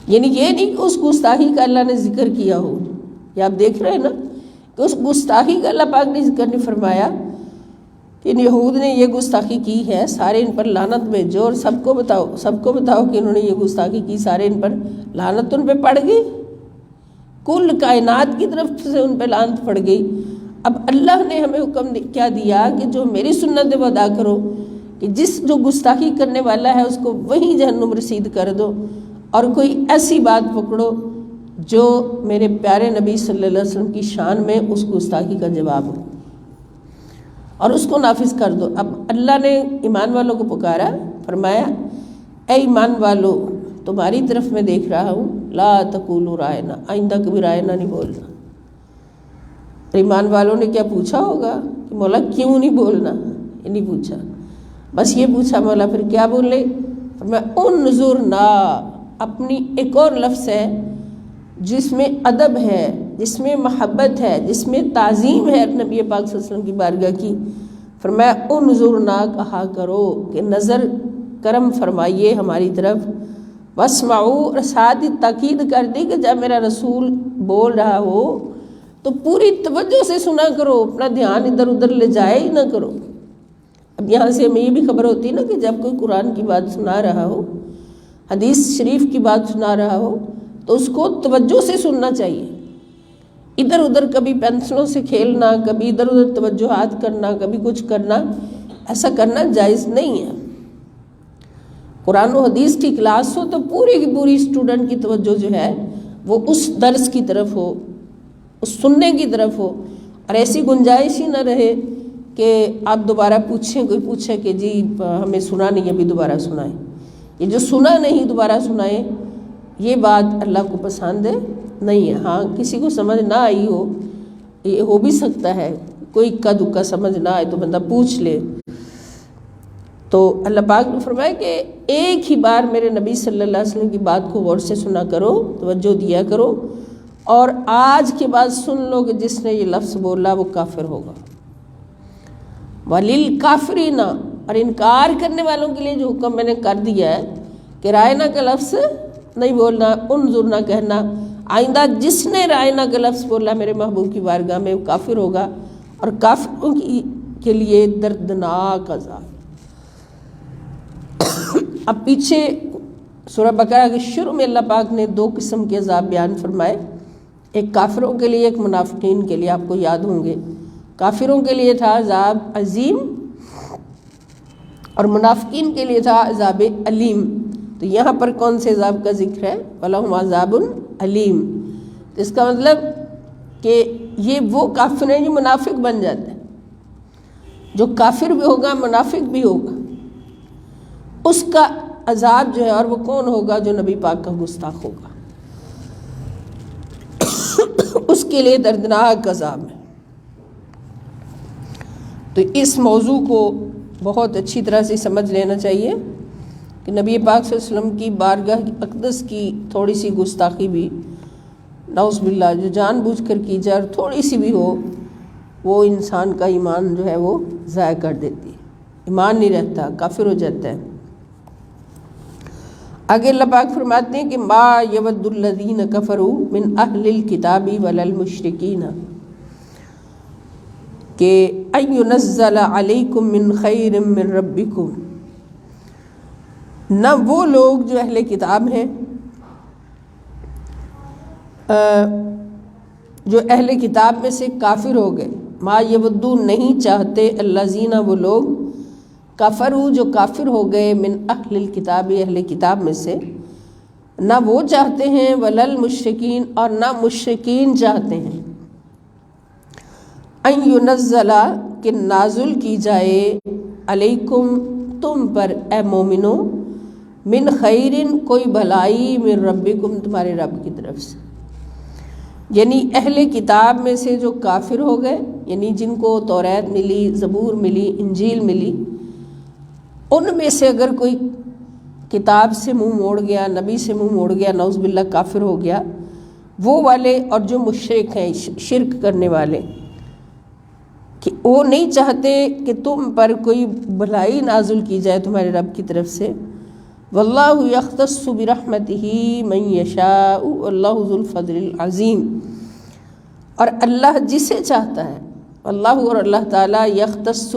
یعنی یہ نہیں کہ اس گستاخی کا اللہ نے ذکر کیا ہو. یہ آپ دیکھ رہے ہیں نا کہ اس گستاخی کا اللہ پاک نے ذکر نہیں فرمایا کہ ان یہود نے یہ گستاخی کی ہے، سارے ان پر لعنت بھیجو اور سب کو بتاؤ کہ انہوں نے یہ گستاخی کی، سارے ان پر لعنت ان پہ پڑ گئی، کل کائنات کی طرف سے ان پہ لعنت پڑ گئی. اب اللہ نے ہمیں حکم کیا دیا کہ جو میری سنت وہ ادا کرو، کہ جو گستاخی کرنے والا ہے اس کو وہیں جہنم رسید کر دو اور کوئی ایسی بات پکڑو جو میرے پیارے نبی صلی اللہ علیہ وسلم کی شان میں اس گستاخی کا جواب ہو اور اس کو نافذ کر دو. اب اللہ نے ایمان والوں کو پکارا، فرمایا اے ایمان والو تمہاری طرف میں دیکھ رہا ہوں، لا تقولوا رائنا، آئندہ کبھی رائنا نہیں بولنا. ایمان والوں نے کیا پوچھا ہوگا کہ مولا کیوں نہیں بولنا؟ یہ نہیں پوچھا، بس یہ پوچھا مولا پھر کیا بولے؟ فرمایا انظرنا، اپنی ایک اور لفظ ہے جس میں ادب ہے، جس میں محبت ہے، جس میں تعظیم ہے نبی پاک صلی اللہ علیہ وسلم کی بارگاہ کی. فرمایا انظرنا، کہا کرو کہ نظر کرم فرمائیے ہماری طرف، واسمعوا، اور ساتھ ہی تاکید کر دی کہ جب میرا رسول بول رہا ہو تو پوری توجہ سے سنا کرو، اپنا دھیان ادھر ادھر لے جائے ہی نہ کرو. اب یہاں سے ہمیں یہ بھی خبر ہوتی ہے نا کہ جب کوئی قرآن کی بات سنا رہا ہو، حدیث شریف کی بات سنا رہا ہو تو اس کو توجہ سے سننا چاہیے. ادھر ادھر کبھی پینسلوں سے کھیلنا، کبھی ادھر ادھر توجہات کرنا، کبھی کچھ کرنا، ایسا کرنا جائز نہیں ہے. قرآن و حدیث کی کلاس ہو تو پوری کی پوری اسٹوڈنٹ کی توجہ جو ہے وہ اس درس کی طرف ہو، اس سننے کی طرف ہو، اور ایسی گنجائش ہی نہ رہے کہ آپ دوبارہ پوچھیں، کوئی پوچھے کہ جی ہمیں سنا نہیں ابھی دوبارہ سنائیں. یہ جو سنا نہیں دوبارہ سنائیں، یہ بات اللہ کو پسند نہیں ہے. ہاں کسی کو سمجھ نہ آئی ہو، یہ ہو بھی سکتا ہے، کوئی اکا دکا سمجھ نہ آئے تو بندہ پوچھ لے. تو اللہ پاک نے فرمایا کہ ایک ہی بار میرے نبی صلی اللہ علیہ وسلم کی بات کو غور سے سنا کرو، توجہ دیا کرو، اور آج کے بعد سن لو کہ جس نے یہ لفظ بولا وہ کافر ہوگا. وَلِلْكَافِرِينَ، اور انکار کرنے والوں کے لیے جو حکم میں نے کر دیا ہے کہ رائنا کا لفظ نہیں بولنا، انظرنا کہنا، آئندہ جس نے رائنا کا لفظ بولا میرے محبوب کی بارگاہ میں وہ کافر ہوگا، اور کافروں کے لیے دردناک عذاب. اب پیچھے سورہ بقرہ کے شروع میں اللہ پاک نے 2 قسم کے عذاب بیان فرمائے. ایک کافروں کے لیے، ایک منافقین کے لیے. آپ کو یاد ہوں گے کافروں کے لیے تھا عذاب عظیم اور منافقین کے لیے تھا عذاب علیم. تو یہاں پر کون سے عذاب کا ذکر ہے؟ وَلَهُمْ عَذَابٌ علیم. تو اس کا مطلب کہ یہ وہ کافر ہیں جو منافق بن جاتے ہیں. جو کافر بھی ہوگا منافق بھی ہوگا، اس کا عذاب جو ہے، اور وہ کون ہوگا؟ جو نبی پاک کا گستاخ ہوگا، اس کے لیے دردناک عذاب ہے. تو اس موضوع کو بہت اچھی طرح سے سمجھ لینا چاہیے کہ نبی پاک صلی اللہ علیہ وسلم کی بارگاہ اقدس کی تھوڑی سی گستاخی بھی نعوذ باللہ جو جان بوجھ کر کی جائے اور تھوڑی سی بھی ہو، وہ انسان کا ایمان جو ہے وہ ضائع کر دیتی ہے، ایمان نہیں رہتا، کافر ہو جاتا ہے. آگے اللہ پاک فرماتے ہیں کہ ما یود الذین کفروا من اہل الکتاب ولا المشرکین کہ ان ینزل علیکم من خیر من ربکم. نہ وہ لوگ جو اہل کتاب ہیں، جو اہل کتاب میں سے کافر ہو گئے، ما یودو نہیں چاہتے، الذین وہ لوگ، کفروا جو کافر ہو گئے، من اہل الکتاب اہل کتاب میں سے، نہ وہ چاہتے ہیں، ولا المشرکین اور نہ مشرکین چاہتے ہیں، ان ینزل کہ نازل کی جائے، علیکم تم پر اے مومنو، من خیرن کوئی بھلائی، من ربکم تمہارے رب کی طرف سے. یعنی اہل کتاب میں سے جو کافر ہو گئے، یعنی جن کو توریت ملی، زبور ملی، انجیل ملی، ان میں سے اگر کوئی کتاب سے منہ موڑ گیا، نبی سے منہ موڑ گیا، نعوذ باللہ کافر ہو گیا، وہ والے اور جو مشرک ہیں، شرک کرنے والے، کہ وہ نہیں چاہتے کہ تم پر کوئی بھلائی نازل کی جائے تمہارے رب کی طرف سے. واللہ یختص برحمتہ من یشاء واللہ ذو الفضل العظیم. اور اللہ جسے چاہتا ہے، اللہ اور اللہ تعالیٰ یختص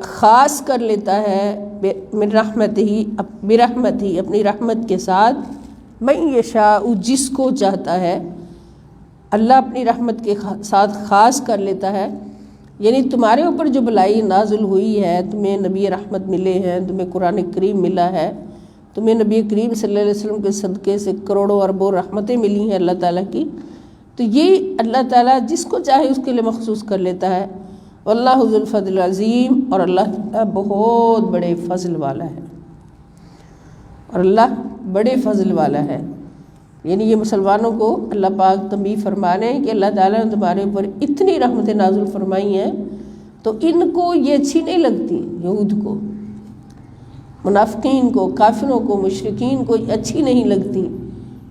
خاص کر لیتا ہے، من رحمتہ برحمتہ اپنی رحمت کے ساتھ، من یشاء جس کو چاہتا ہے اللہ اپنی رحمت کے ساتھ خاص کر لیتا ہے. یعنی تمہارے اوپر جو بلائی نازل ہوئی ہے، تمہیں نبی رحمت ملے ہیں، تمہیں قرآن کریم ملا ہے، تمہیں نبی کریم صلی اللہ علیہ وسلم کے صدقے سے کروڑوں اربوں رحمتیں ملی ہیں اللہ تعالیٰ کی، تو یہ اللہ تعالیٰ جس کو چاہے اس کے لیے مخصوص کر لیتا ہے. واللہ ذو الفضل العظیم اور اللہ تعالیٰ بہت بڑے فضل والا ہے، اور اللہ بڑے فضل والا ہے. یعنی یہ مسلمانوں کو اللہ پاک تنبیہ فرما رہے ہیں کہ اللہ تعالیٰ نے تمہارے اوپر اتنی رحمتیں نازل فرمائی ہیں، تو ان کو یہ اچھی نہیں لگتی، یہود کو، منافقین کو، کافروں کو، مشرکین کو اچھی نہیں لگتی،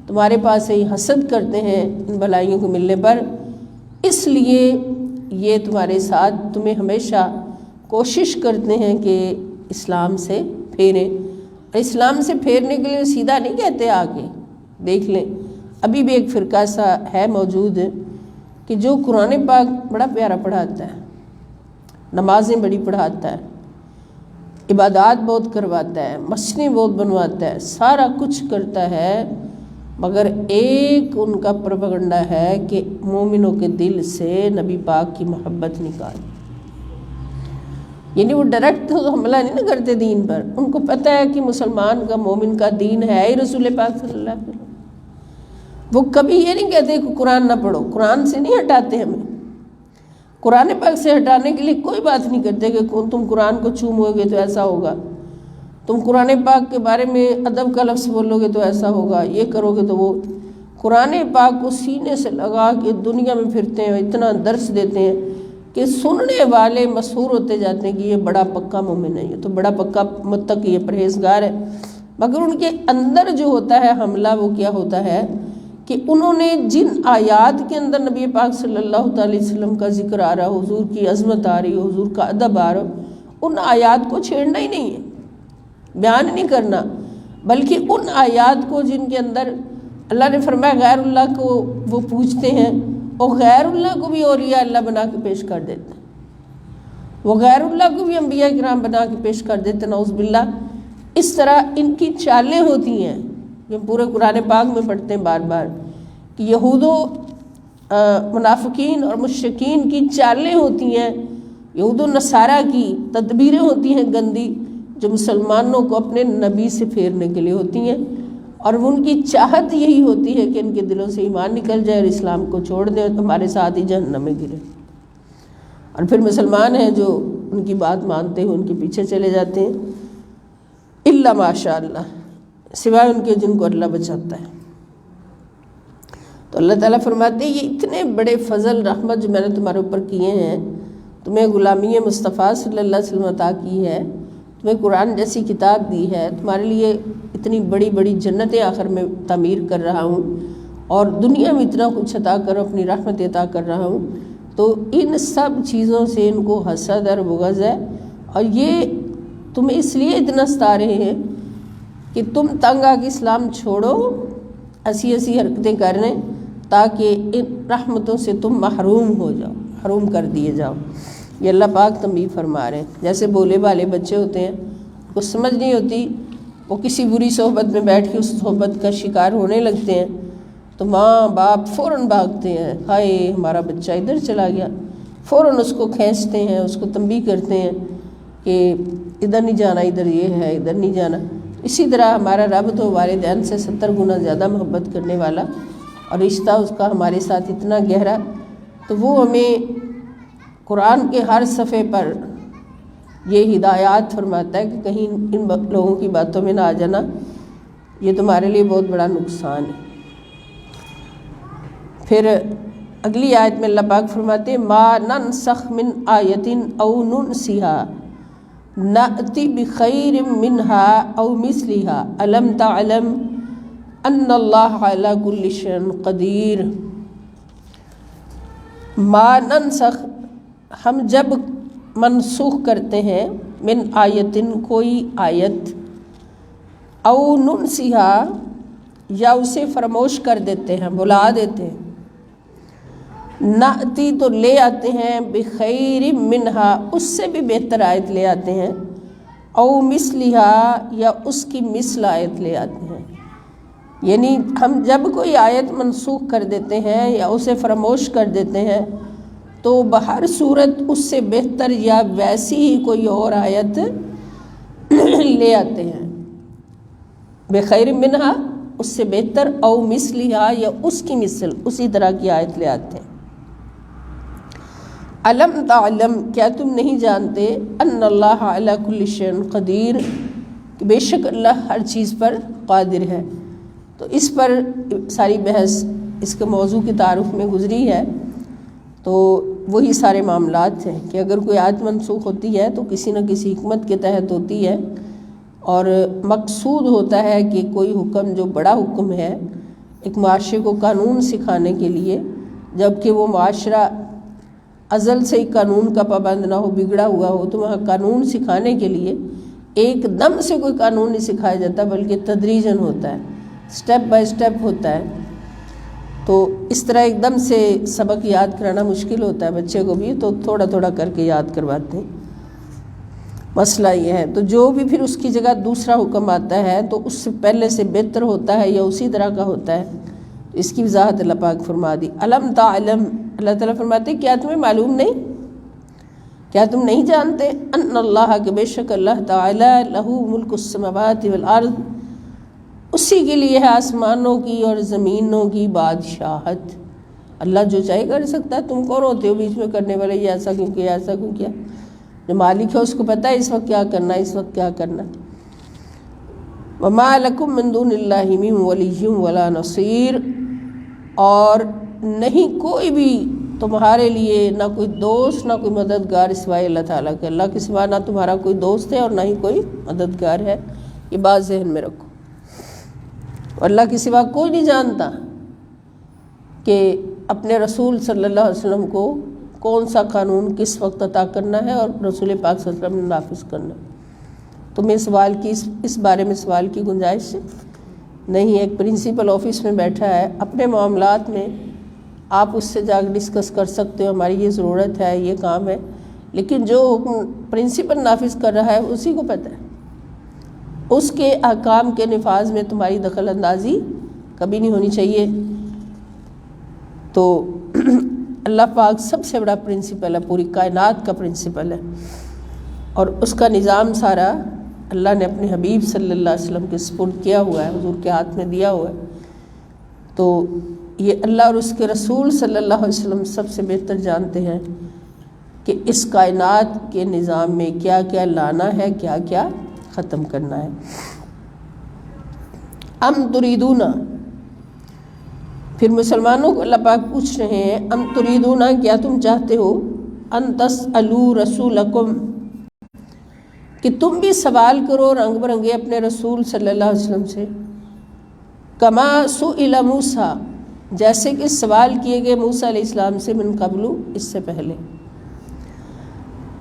تمہارے پاس سے حسد کرتے ہیں ان بھلائیوں کو ملنے پر. اس لیے یہ تمہارے ساتھ تمہیں ہمیشہ کوشش کرتے ہیں کہ اسلام سے پھیریں. اسلام سے پھیرنے کے لیے سیدھا نہیں کہتے آگے. دیکھ لیں ابھی بھی ایک فرقہ ایسا ہے موجود کہ جو قرآن پاک بڑا پیارا پڑھاتا ہے، نمازیں بڑی پڑھاتا ہے، عبادات بہت کرواتا ہے، مسجدیں بہت بنواتا ہے، سارا کچھ کرتا ہے، مگر ایک ان کا پروپیگنڈا ہے کہ مومنوں کے دل سے نبی پاک کی محبت نکال. یعنی وہ ڈائریکٹ حملہ نہیں نہ کرتے دین پر، ان کو پتہ ہے کہ مسلمان کا، مومن کا دین ہے ہی رسول پاک صلی اللہ علیہ وسلم. وہ کبھی یہ نہیں کہتے کہ قرآن نہ پڑھو، قرآن سے نہیں ہٹاتے ہمیں، قرآن پاک سے ہٹانے کے لیے کوئی بات نہیں کرتے کہ تم قرآن کو چومو گے تو ایسا ہوگا، تم قرآن پاک کے بارے میں ادب کا لفظ بولو گے تو ایسا ہوگا، یہ کرو گے تو وہ. قرآن پاک کو سینے سے لگا کے دنیا میں پھرتے ہیں، اتنا درس دیتے ہیں کہ سننے والے مسحور ہوتے جاتے ہیں کہ یہ بڑا پکا مومن ہے، یہ تو بڑا پکا متقی ہے، پرہیزگار ہے. مگر ان کے اندر جو ہوتا ہے حملہ، وہ کیا ہوتا ہے کہ انہوں نے جن آیات کے اندر نبی پاک صلی اللہ تعالی وسلم کا ذکر آ رہا، حضور کی عظمت آ رہی، حضور کا ادب آ رہا، ان آیات کو چھیڑنا ہی نہیں ہے، بیان نہیں کرنا، بلکہ ان آیات کو جن کے اندر اللہ نے فرمایا غیر اللہ کو وہ پوجتے ہیں، اور غیر اللہ کو بھی اولیاء اللہ بنا کے پیش کر دیتے ہیں، وہ غیر اللہ کو بھی انبیاء کرام بنا کے پیش کر دیتے ہیں، نعوذ باللہ. اس طرح ان کی چالیں ہوتی ہیں جو پورے قرآن پاک میں پڑھتے ہیں بار بار کہ یہود و منافقین اور مشرکین کی چالیں ہوتی ہیں، یہود و نصارہ کی تدبیریں ہوتی ہیں گندی، جو مسلمانوں کو اپنے نبی سے پھیرنے کے لیے ہوتی ہیں، اور ان کی چاہت یہی ہوتی ہے کہ ان کے دلوں سے ایمان نکل جائے اور اسلام کو چھوڑ دیں اور ہمارے ساتھ ہی جہنم میں گرے، اور پھر مسلمان ہیں جو ان کی بات مانتے ہیں ان کے پیچھے چلے جاتے ہیں، الا ماشاء اللہ، سوائے ان کے جن کو اللہ بچاتا ہے۔ تو اللہ تعالیٰ فرماتے ہیں یہ اتنے بڑے فضل رحمت جو میں نے تمہارے اوپر کیے ہیں، تمہیں غلامی مصطفیٰ صلی اللہ علیہ وسلم عطا کی ہے، تمہیں قرآن جیسی کتاب دی ہے، تمہارے لیے اتنی بڑی بڑی جنتیں آخر میں تعمیر کر رہا ہوں، اور دنیا میں اتنا کچھ عطا کر اپنی رحمت عطا کر رہا ہوں، تو ان سب چیزوں سے ان کو حسد اور بغض ہے، اور یہ تمہیں اس لیے اتنا ستا رہے ہیں کہ تم تنگ آ کے اسلام چھوڑو، ایسی ایسی حرکتیں کر رہے ہیں تاکہ ان رحمتوں سے تم محروم ہو جاؤ، محروم کر دیے جاؤ۔ یہ اللہ پاک تنبیہ فرما رہے ہیں۔ جیسے بولے والے بچے ہوتے ہیں، کو سمجھ نہیں ہوتی، وہ کسی بری صحبت میں بیٹھ کے اس صحبت کا شکار ہونے لگتے ہیں، تو ماں باپ فوراً بھاگتے ہیں، ہائے ہمارا بچہ ادھر چلا گیا، فوراً اس کو کھینچتے ہیں، اس کو تنبیہ کرتے ہیں کہ ادھر نہیں جانا، ادھر یہ ہے، ادھر نہیں جانا۔ اسی طرح ہمارا رب تو والدین سے 70 گنا زیادہ محبت کرنے والا، اور رشتہ اس کا ہمارے ساتھ اتنا گہرا، تو وہ ہمیں قرآن کے ہر صفحے پر یہ ہدایات فرماتا ہے کہ کہیں ان لوگوں کی باتوں میں نہ آ جانا، یہ تمہارے لیے بہت بڑا نقصان ہے۔ پھر اگلی آیت میں اللہ پاک فرماتے ہیں ما ننسخ من آیت او ننسها نأتی بخیر منها او مثلها الم تعلم ان اللہ علی کل شیء قدیر۔ ما ننسخ، ہم جب منسوخ کرتے ہیں، من آیتن کوئی آیت، او ننسها یا اسے فراموش کر دیتے ہیں، بھلا دیتے ہیں، نأتی تو لے آتے ہیں، بخیر منها اس سے بھی بہتر آیت لے آتے ہیں، او مثلها یا اس کی مثل آیت لے آتے ہیں۔ یعنی ہم جب کوئی آیت منسوخ کر دیتے ہیں یا اسے فراموش کر دیتے ہیں تو بہر صورت اس سے بہتر یا ویسی ہی کوئی اور آیت لے آتے ہیں، بخیر منہا اس سے بہتر، او مثلہا یا اس کی مثل، اسی طرح کی آیت لے آتے ہیں۔ الم تعلم، کیا تم نہیں جانتے، ان اللہ علی کل شیء قدیر، کہ بے شک اللہ ہر چیز پر قادر ہے۔ تو اس پر ساری بحث اس کے موضوع کے تعارف میں گزری ہے، تو وہی سارے معاملات ہیں کہ اگر کوئی آیت منسوخ ہوتی ہے تو کسی نہ کسی حکمت کے تحت ہوتی ہے، اور مقصود ہوتا ہے کہ کوئی حکم جو بڑا حکم ہے ایک معاشرے کو قانون سکھانے کے لیے، جبکہ وہ معاشرہ ازل سے ہی قانون کا پابند نہ ہو، بگڑا ہوا ہو، تو وہاں قانون سکھانے کے لیے ایک دم سے کوئی قانون نہیں سکھایا جاتا، بلکہ تدریجاً ہوتا ہے، سٹیپ بائی سٹیپ ہوتا ہے۔ تو اس طرح ایک دم سے سبق یاد کرانا مشکل ہوتا ہے بچے کو بھی، تو تھوڑا تھوڑا کر کے یاد کرواتے ہیں۔ مسئلہ یہ ہے، تو جو بھی پھر اس کی جگہ دوسرا حکم آتا ہے تو اس سے پہلے سے بہتر ہوتا ہے یا اسی طرح کا ہوتا ہے، اس کی وضاحت اللہ پاک فرما دی۔ الم تعلم، اللہ تعالیٰ فرماتے ہیں کیا تمہیں معلوم نہیں، کیا تم نہیں جانتے، ان اللہ، کہ بے شک اللہ تعالی لہ ملک السماوات والارض، اسی کے لیے ہے آسمانوں کی اور زمینوں کی بادشاہت۔ اللہ جو چاہے کر سکتا ہے، تم کون ہوتے ہو بیچ میں کرنے والے، یہ ایسا کیوں کیا، ایسا کیوں کیا؟ جو مالک ہے اس کو پتہ ہے اس وقت کیا کرنا ہے، اس وقت کیا کرنا ہے۔ وما لکم من دون اللہ من ولی ولا نصیر، اور نہیں کوئی بھی تمہارے لیے نہ کوئی دوست نہ کوئی مددگار سوائے اللہ تعالیٰ کے۔ اللہ کے سوا نہ تمہارا کوئی دوست ہے اور نہ ہی کوئی مددگار ہے، یہ بات ذہن میں رکھو۔ اور اللہ کے سوا کوئی نہیں جانتا کہ اپنے رسول صلی اللہ علیہ وسلم کو کون سا قانون کس وقت عطا کرنا ہے اور رسول پاک صلی اللہ علیہ وسلم نے نافذ کرنا ہے۔ تمہیں سوال کی اس بارے میں سوال کی گنجائش نہیں۔ ایک پرنسپل آفس میں بیٹھا ہے، اپنے معاملات میں آپ اس سے جا کے ڈسکس کر سکتے ہو، ہماری یہ ضرورت ہے، یہ کام ہے، لیکن جو حکم پرنسپل نافذ کر رہا ہے اسی کو پتہ ہے، اس کے احکام کے نفاذ میں تمہاری دخل اندازی کبھی نہیں ہونی چاہیے۔ تو اللہ پاک سب سے بڑا پرنسپل ہے، پوری کائنات کا پرنسپل ہے، اور اس کا نظام سارا اللہ نے اپنے حبیب صلی اللہ علیہ وسلم کے سپرد کیا ہوا ہے، حضور کے ہاتھ میں دیا ہوا ہے۔ تو یہ اللہ اور اس کے رسول صلی اللہ علیہ وسلم سب سے بہتر جانتے ہیں کہ اس کائنات کے نظام میں کیا کیا لانا ہے، کیا کیا ختم کرنا ہے۔ ام تریدون، پھر مسلمانوں کو اللہ پاک پوچھ رہے ہیں، ام تریدون، کیا تم چاہتے ہو، ان تسألوا رسولکم، کہ تم بھی سوال کرو رنگ برنگے اپنے رسول صلی اللہ علیہ وسلم سے، کما سئل موسیٰ، جیسے کہ سوال کیے گئے موسیٰ علیہ السلام سے، من قبل، اس سے پہلے،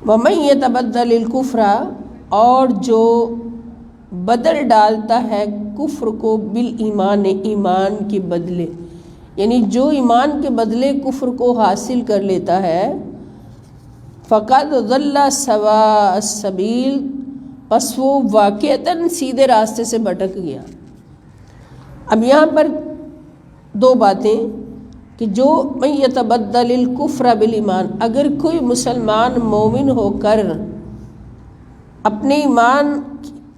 ومن یتبدل الکفر، اور جو بدل ڈالتا ہے کفر کو بالایمان، ایمان کے بدلے، یعنی جو ایمان کے بدلے کفر کو حاصل کر لیتا ہے، فقد ضل سواء السبیل، پس وہ واقعتاً سیدھے راستے سے بھٹک گیا۔ اب یہاں پر دو باتیں، کہ جو من یتبدل الکفر بالایمان، اگر کوئی مسلمان مومن ہو کر اپنے ایمان،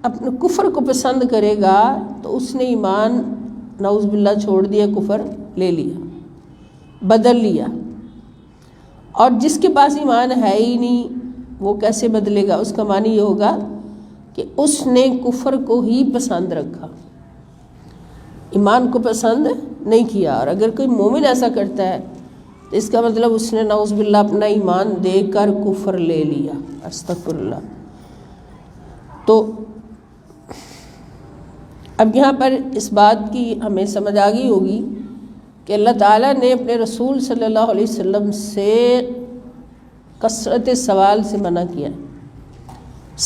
اپنے کفر کو پسند کرے گا تو اس نے ایمان نعوذ باللہ چھوڑ دیا، کفر لے لیا، بدل لیا۔ اور جس کے پاس ایمان ہے ہی نہیں، وہ کیسے بدلے گا؟ اس کا معنی یہ ہوگا کہ اس نے کفر کو ہی پسند رکھا، ایمان کو پسند نہیں کیا۔ اور اگر کوئی مومن ایسا کرتا ہے تو اس کا مطلب اس نے نعوذ باللہ اپنا ایمان دے کر کفر لے لیا، استغفر اللہ۔ تو اب یہاں پر اس بات کی ہمیں سمجھ آ گئی ہوگی کہ اللہ تعالیٰ نے اپنے رسول صلی اللہ علیہ وسلم سے کثرت سوال سے منع کیا،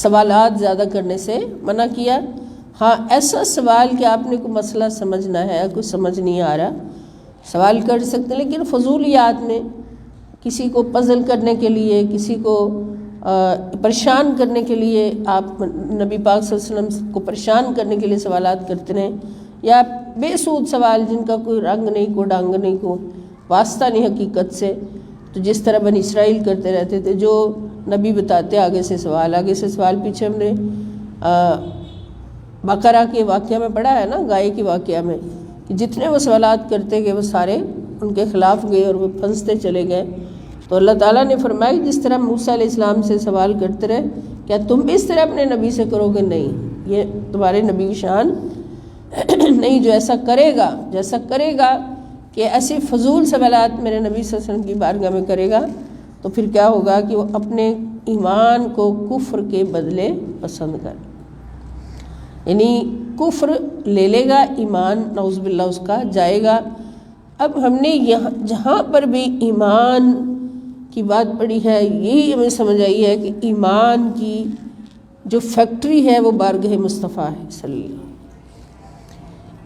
سوالات زیادہ کرنے سے منع کیا۔ ہاں ایسا سوال کہ آپ نے کوئی مسئلہ سمجھنا ہے، کوئی سمجھ نہیں آ رہا، سوال کر سکتے ہیں، لیکن فضولیات میں کسی کو پزل کرنے کے لیے، کسی کو پریشان کرنے کے لیے، آپ نبی پاک صلی اللہ علیہ وسلم کو پریشان کرنے کے لیے سوالات کرتے رہیں، یا بے سود سوال جن کا کوئی رنگ نہیں، کوئی ڈنگ نہیں، کوئی واسطہ نہیں حقیقت سے، تو جس طرح بنی اسرائیل کرتے رہتے تھے، جو نبی بتاتے آگے سے سوال، آگے سے سوال۔ پیچھے ہم نے بقرہ کے واقعہ میں پڑھا ہے نا، گائے کے واقعہ میں، کہ جتنے وہ سوالات کرتے گئے وہ سارے ان کے خلاف گئے اور وہ پھنستے چلے گئے۔ تو اللہ تعالیٰ نے فرمایا جس طرح موسیٰ علیہ السلام سے سوال کرتے رہے، کیا تم بھی اس طرح اپنے نبی سے کرو گے؟ نہیں، یہ تمہارے نبی کی شان نہیں۔ جو ایسا کرے گا، جیسا کرے گا کہ ایسے فضول سوالات میرے نبی صلی اللہ علیہ وسلم کی بارگاہ میں کرے گا، تو پھر کیا ہوگا کہ وہ اپنے ایمان کو کفر کے بدلے پسند کر، یعنی کفر لے لے گا، ایمان نعوذ باللہ اس کا جائے گا۔ اب ہم نے جہاں پر بھی ایمان کی بات پڑھی ہے، یہی ہمیں سمجھ آئی ہے کہ ایمان کی جو فیکٹری ہے وہ بارگاہ مصطفیٰ ہے صلی اللہ علیہ وسلم۔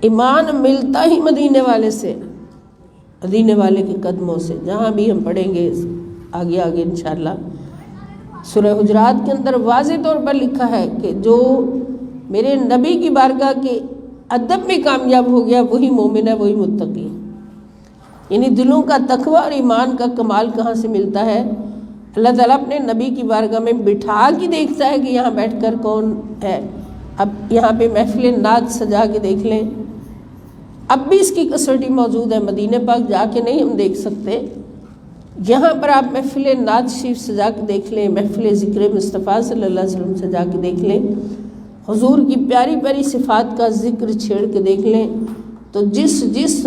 ایمان ملتا ہی مدینے والے سے، مدینے والے کے قدموں سے، جہاں بھی ہم پڑھیں گے آگے آگے انشاءاللہ۔ سورہ حجرات کے اندر واضح طور پر لکھا ہے کہ جو میرے نبی کی بارگاہ کے ادب میں کامیاب ہو گیا وہی مومن ہے، وہی متقی۔ یعنی دلوں کا تقوی اور ایمان کا کمال کہاں سے ملتا ہے؟ اللہ تعالیٰ اپنے نبی کی بارگاہ میں بٹھا کے دیکھتا ہے کہ یہاں بیٹھ کر کون ہے۔ اب یہاں پہ محفل نعت سجا کے دیکھ لیں، اب بھی اس کی کسوٹی موجود ہے، مدینہ پاک جا کے نہیں ہم دیکھ سکتے، یہاں پر آپ محفل نعت شریف سجا کے دیکھ لیں، محفل ذکر مصطفیٰ صلی اللہ علیہ وسلم سجا کے دیکھ لیں، حضور کی پیاری پیاری صفات کا ذکر چھیڑ کے دیکھ لیں، تو جس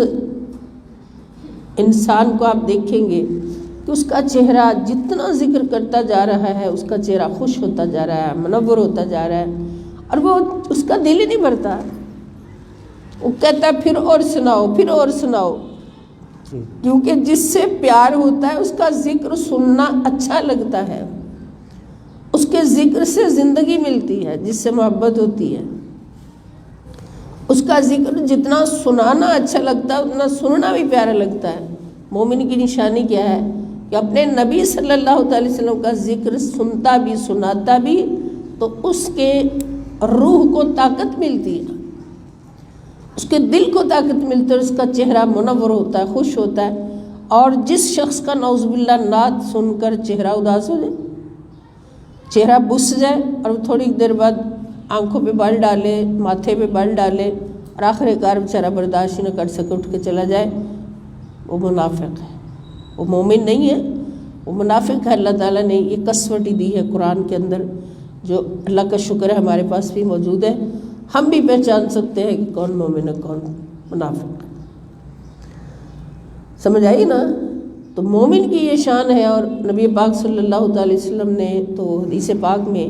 انسان کو آپ دیکھیں گے کہ اس کا چہرہ جتنا ذکر کرتا جا رہا ہے اس کا چہرہ خوش ہوتا جا رہا ہے، منور ہوتا جا رہا ہے، اور وہ اس کا دل ہی نہیں بھرتا، وہ کہتا ہے پھر اور سناؤ، پھر اور سناؤ، کیونکہ جس سے پیار ہوتا ہے اس کا ذکر سننا اچھا لگتا ہے، اس کے ذکر سے زندگی ملتی ہے، جس سے محبت ہوتی ہے، اس کا ذکر جتنا سنانا اچھا لگتا ہے اتنا سننا بھی پیارا لگتا ہے۔ مومن کی نشانی کیا ہے کہ اپنے نبی صلی اللہ علیہ وسلم کا ذکر سنتا بھی سناتا بھی تو اس کے روح کو طاقت ملتی ہے، اس کے دل کو طاقت ملتی ہے، اس کا چہرہ منور ہوتا ہے، خوش ہوتا ہے، اور جس شخص کا نعوذ باللہ نعت سن کر چہرہ اداس ہو جائے، چہرہ بس جائے، اور تھوڑی دیر بعد آنکھوں پہ بال ڈالے، ماتھے پہ بال ڈالے، اور آخر کار بیچارہ برداشت نہ کر سکے اٹھ کے چلا جائے، وہ منافق ہے، وہ مومن نہیں ہے، وہ منافق ہے۔ اللہ تعالیٰ نے یہ کسوٹی دی ہے قرآن کے اندر، جو اللہ کا شکر ہے ہمارے پاس بھی موجود ہے، ہم بھی پہچان سکتے ہیں کہ کون مومن ہے کون منافق ہے۔ سمجھ آئی نا؟ تو مومن کی یہ شان ہے، اور نبی پاک صلی اللہ علیہ وسلم نے تو حدیث پاک میں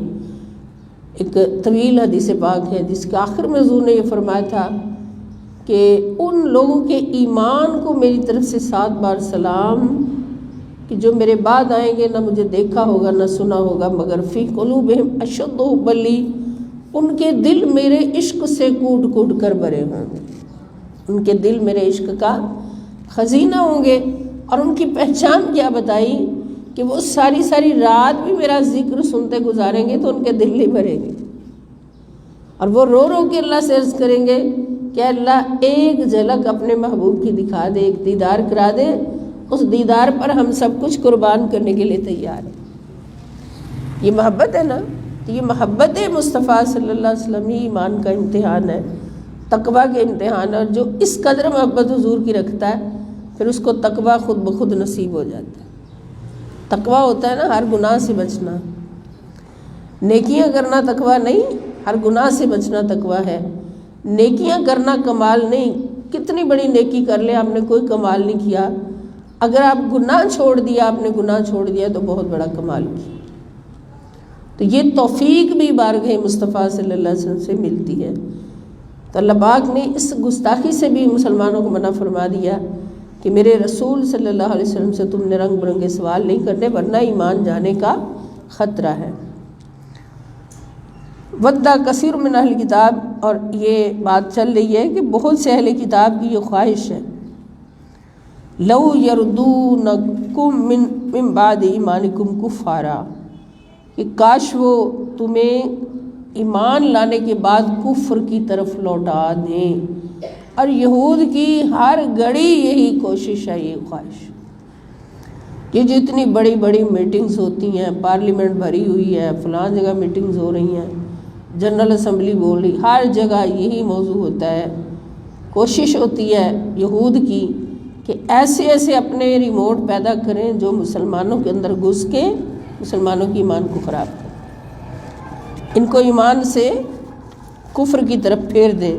ایک طویل حدیث پاک ہے جس کے آخر میں حضور نے یہ فرمایا تھا کہ ان لوگوں کے ایمان کو میری طرف سے 7 بار سلام، کہ جو میرے بعد آئیں گے، نہ مجھے دیکھا ہوگا نہ سنا ہوگا، مگر فی قلوبہم اشد حبا لی، ان کے دل میرے عشق سے کوٹ کوٹ کر بھرے ہوں گے، ان کے دل میرے عشق کا خزینہ ہوں گے۔ اور ان کی پہچان کیا بتائی کہ وہ ساری ساری رات بھی میرا ذکر سنتے گزاریں گے تو ان کے دل نہیں بھریں گے، اور وہ رو رو کے اللہ سے عرض کریں گے کہ اللہ ایک جھلک اپنے محبوب کی دکھا دے، ایک دیدار کرا دے، اس دیدار پر ہم سب کچھ قربان کرنے کے لیے تیار ہیں۔ یہ محبت ہے نا، تو یہ محبت مصطفیٰ صلی اللہ علیہ وسلم ہی ایمان کا امتحان ہے، تقویٰ کے امتحان ہے، اور جو اس قدر محبت حضور کی رکھتا ہے پھر اس کو تقویٰ خود بخود نصیب ہو جاتا ہے۔ تقویٰ ہوتا ہے نا ہر گناہ سے بچنا، نیکیاں کرنا تقویٰ نہیں، ہر گناہ سے بچنا تقویٰ ہے۔ نیکیاں کرنا کمال نہیں، کتنی بڑی نیکی کر لے آپ نے کوئی کمال نہیں کیا، اگر آپ گناہ چھوڑ دیا، آپ نے گناہ چھوڑ دیا تو بہت بڑا کمال کیا۔ تو یہ توفیق بھی بارگاہ مصطفیٰ صلی اللہ علیہ وسلم سے ملتی ہے۔ تو اللہ پاک نے اس گستاخی سے بھی مسلمانوں کو منع فرما دیا کہ میرے رسول صلی اللہ علیہ وسلم سے تم نے رنگ برنگے سوال نہیں کرنے، ورنہ ایمان جانے کا خطرہ ہے۔ ودّا کثیر من اہل کتاب، اور یہ بات چل رہی ہے کہ بہت سے اہل کتاب کی یہ خواہش ہے، لو یردونکم من بعد ایمانکم کفارا، کہ کاش وہ تمہیں ایمان لانے کے بعد کفر کی طرف لوٹا دیں۔ اور یہود کی ہر گھڑی یہی کوشش ہے، یہ خواہش، کہ جتنی بڑی بڑی میٹنگز ہوتی ہیں، پارلیمنٹ بھری ہوئی ہے، فلاں جگہ میٹنگز ہو رہی ہیں، جنرل اسمبلی بول رہی، ہر جگہ یہی موضوع ہوتا ہے، کوشش ہوتی ہے یہود کی کہ ایسے ایسے اپنے ریموٹ پیدا کریں جو مسلمانوں کے اندر گھس کے مسلمانوں کی ایمان کو خراب کریں، ان کو ایمان سے کفر کی طرف پھیر دیں۔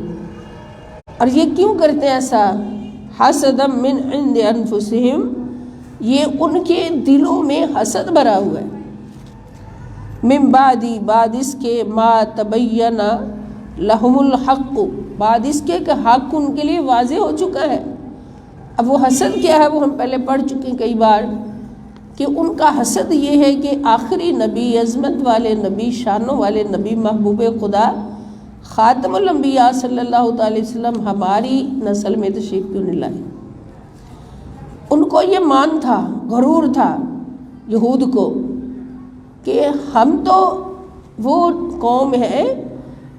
اور یہ کیوں کرتے ہیں ایسا؟ حسدا من عند انفسہم، یہ ان کے دلوں میں حسد بھرا ہوا ہے، من بعد اس کے ما تبین لہم الحق، بعد اس کے کہ حق ان کے لیے واضح ہو چکا ہے۔ اب وہ حسد کیا ہے وہ ہم پہلے پڑھ چکے ہیں کئی بار، کہ ان کا حسد یہ ہے کہ آخری نبی، عظمت والے نبی، شانوں والے نبی، محبوب خدا خاتم الانبیاء صلی اللہ تعالی وسلم ہماری نسل میں تشریف کیوں نہیں لائے۔ ان کو یہ مان تھا، غرور تھا یہود کو، کہ ہم تو وہ قوم ہے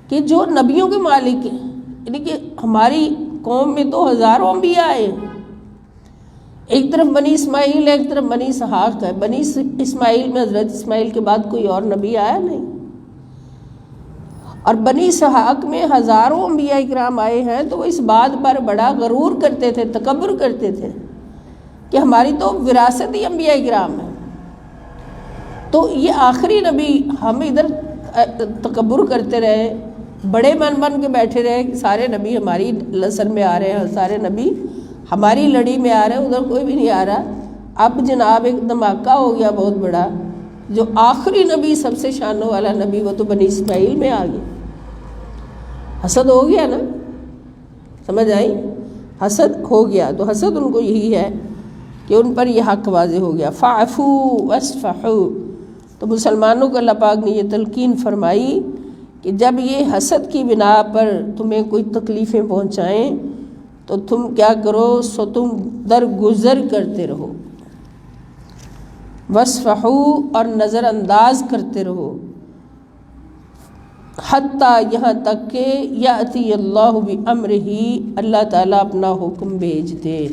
کہ جو نبیوں کے مالک ہیں، یعنی کہ ہماری قوم میں تو ہزاروں انبیاء آئے ہیں، ایک طرف بنی اسماعیل ہے، ایک طرف بنی اسحاق ہے، بنی اسماعیل میں حضرت اسماعیل کے بعد کوئی اور نبی آیا نہیں، اور بنی اسحاق میں ہزاروں انبیاء کرام آئے ہیں، تو وہ اس بات پر بڑا غرور کرتے تھے، تکبر کرتے تھے کہ ہماری تو وراثت ہی انبیاء کرام ہے۔ تو یہ آخری نبی، ہم ادھر تکبر کرتے رہے، بڑے بن کے بیٹھے رہے کہ سارے نبی ہماری نسل میں آ رہے ہیں، سارے نبی ہماری لڑی میں آ رہے ہیں، ادھر کوئی بھی نہیں آ رہا۔ اب جناب ایک دھماکہ ہو گیا بہت بڑا، جو آخری نبی، سب سے شانوں والا نبی، وہ تو بنی اسماعیل میں آ گیا۔ حسد ہو گیا نا، سمجھ آئی؟ حسد ہو گیا، تو حسد ان کو یہی ہے کہ ان پر یہ حق واضح ہو گیا۔ فاعفوا واصفحوا، تو مسلمانوں کو اللہ پاک نے یہ تلقین فرمائی کہ جب یہ حسد کی بنا پر تمہیں کوئی تکلیفیں پہنچائیں تو تم کیا کرو، سو تم درگزر کرتے رہو، واصفحوا، اور نظر انداز کرتے رہو، حتیٰ یہاں تک کہ یأتی اللہ بامرہ، اللہ تعالیٰ اپنا حکم بھیج دے۔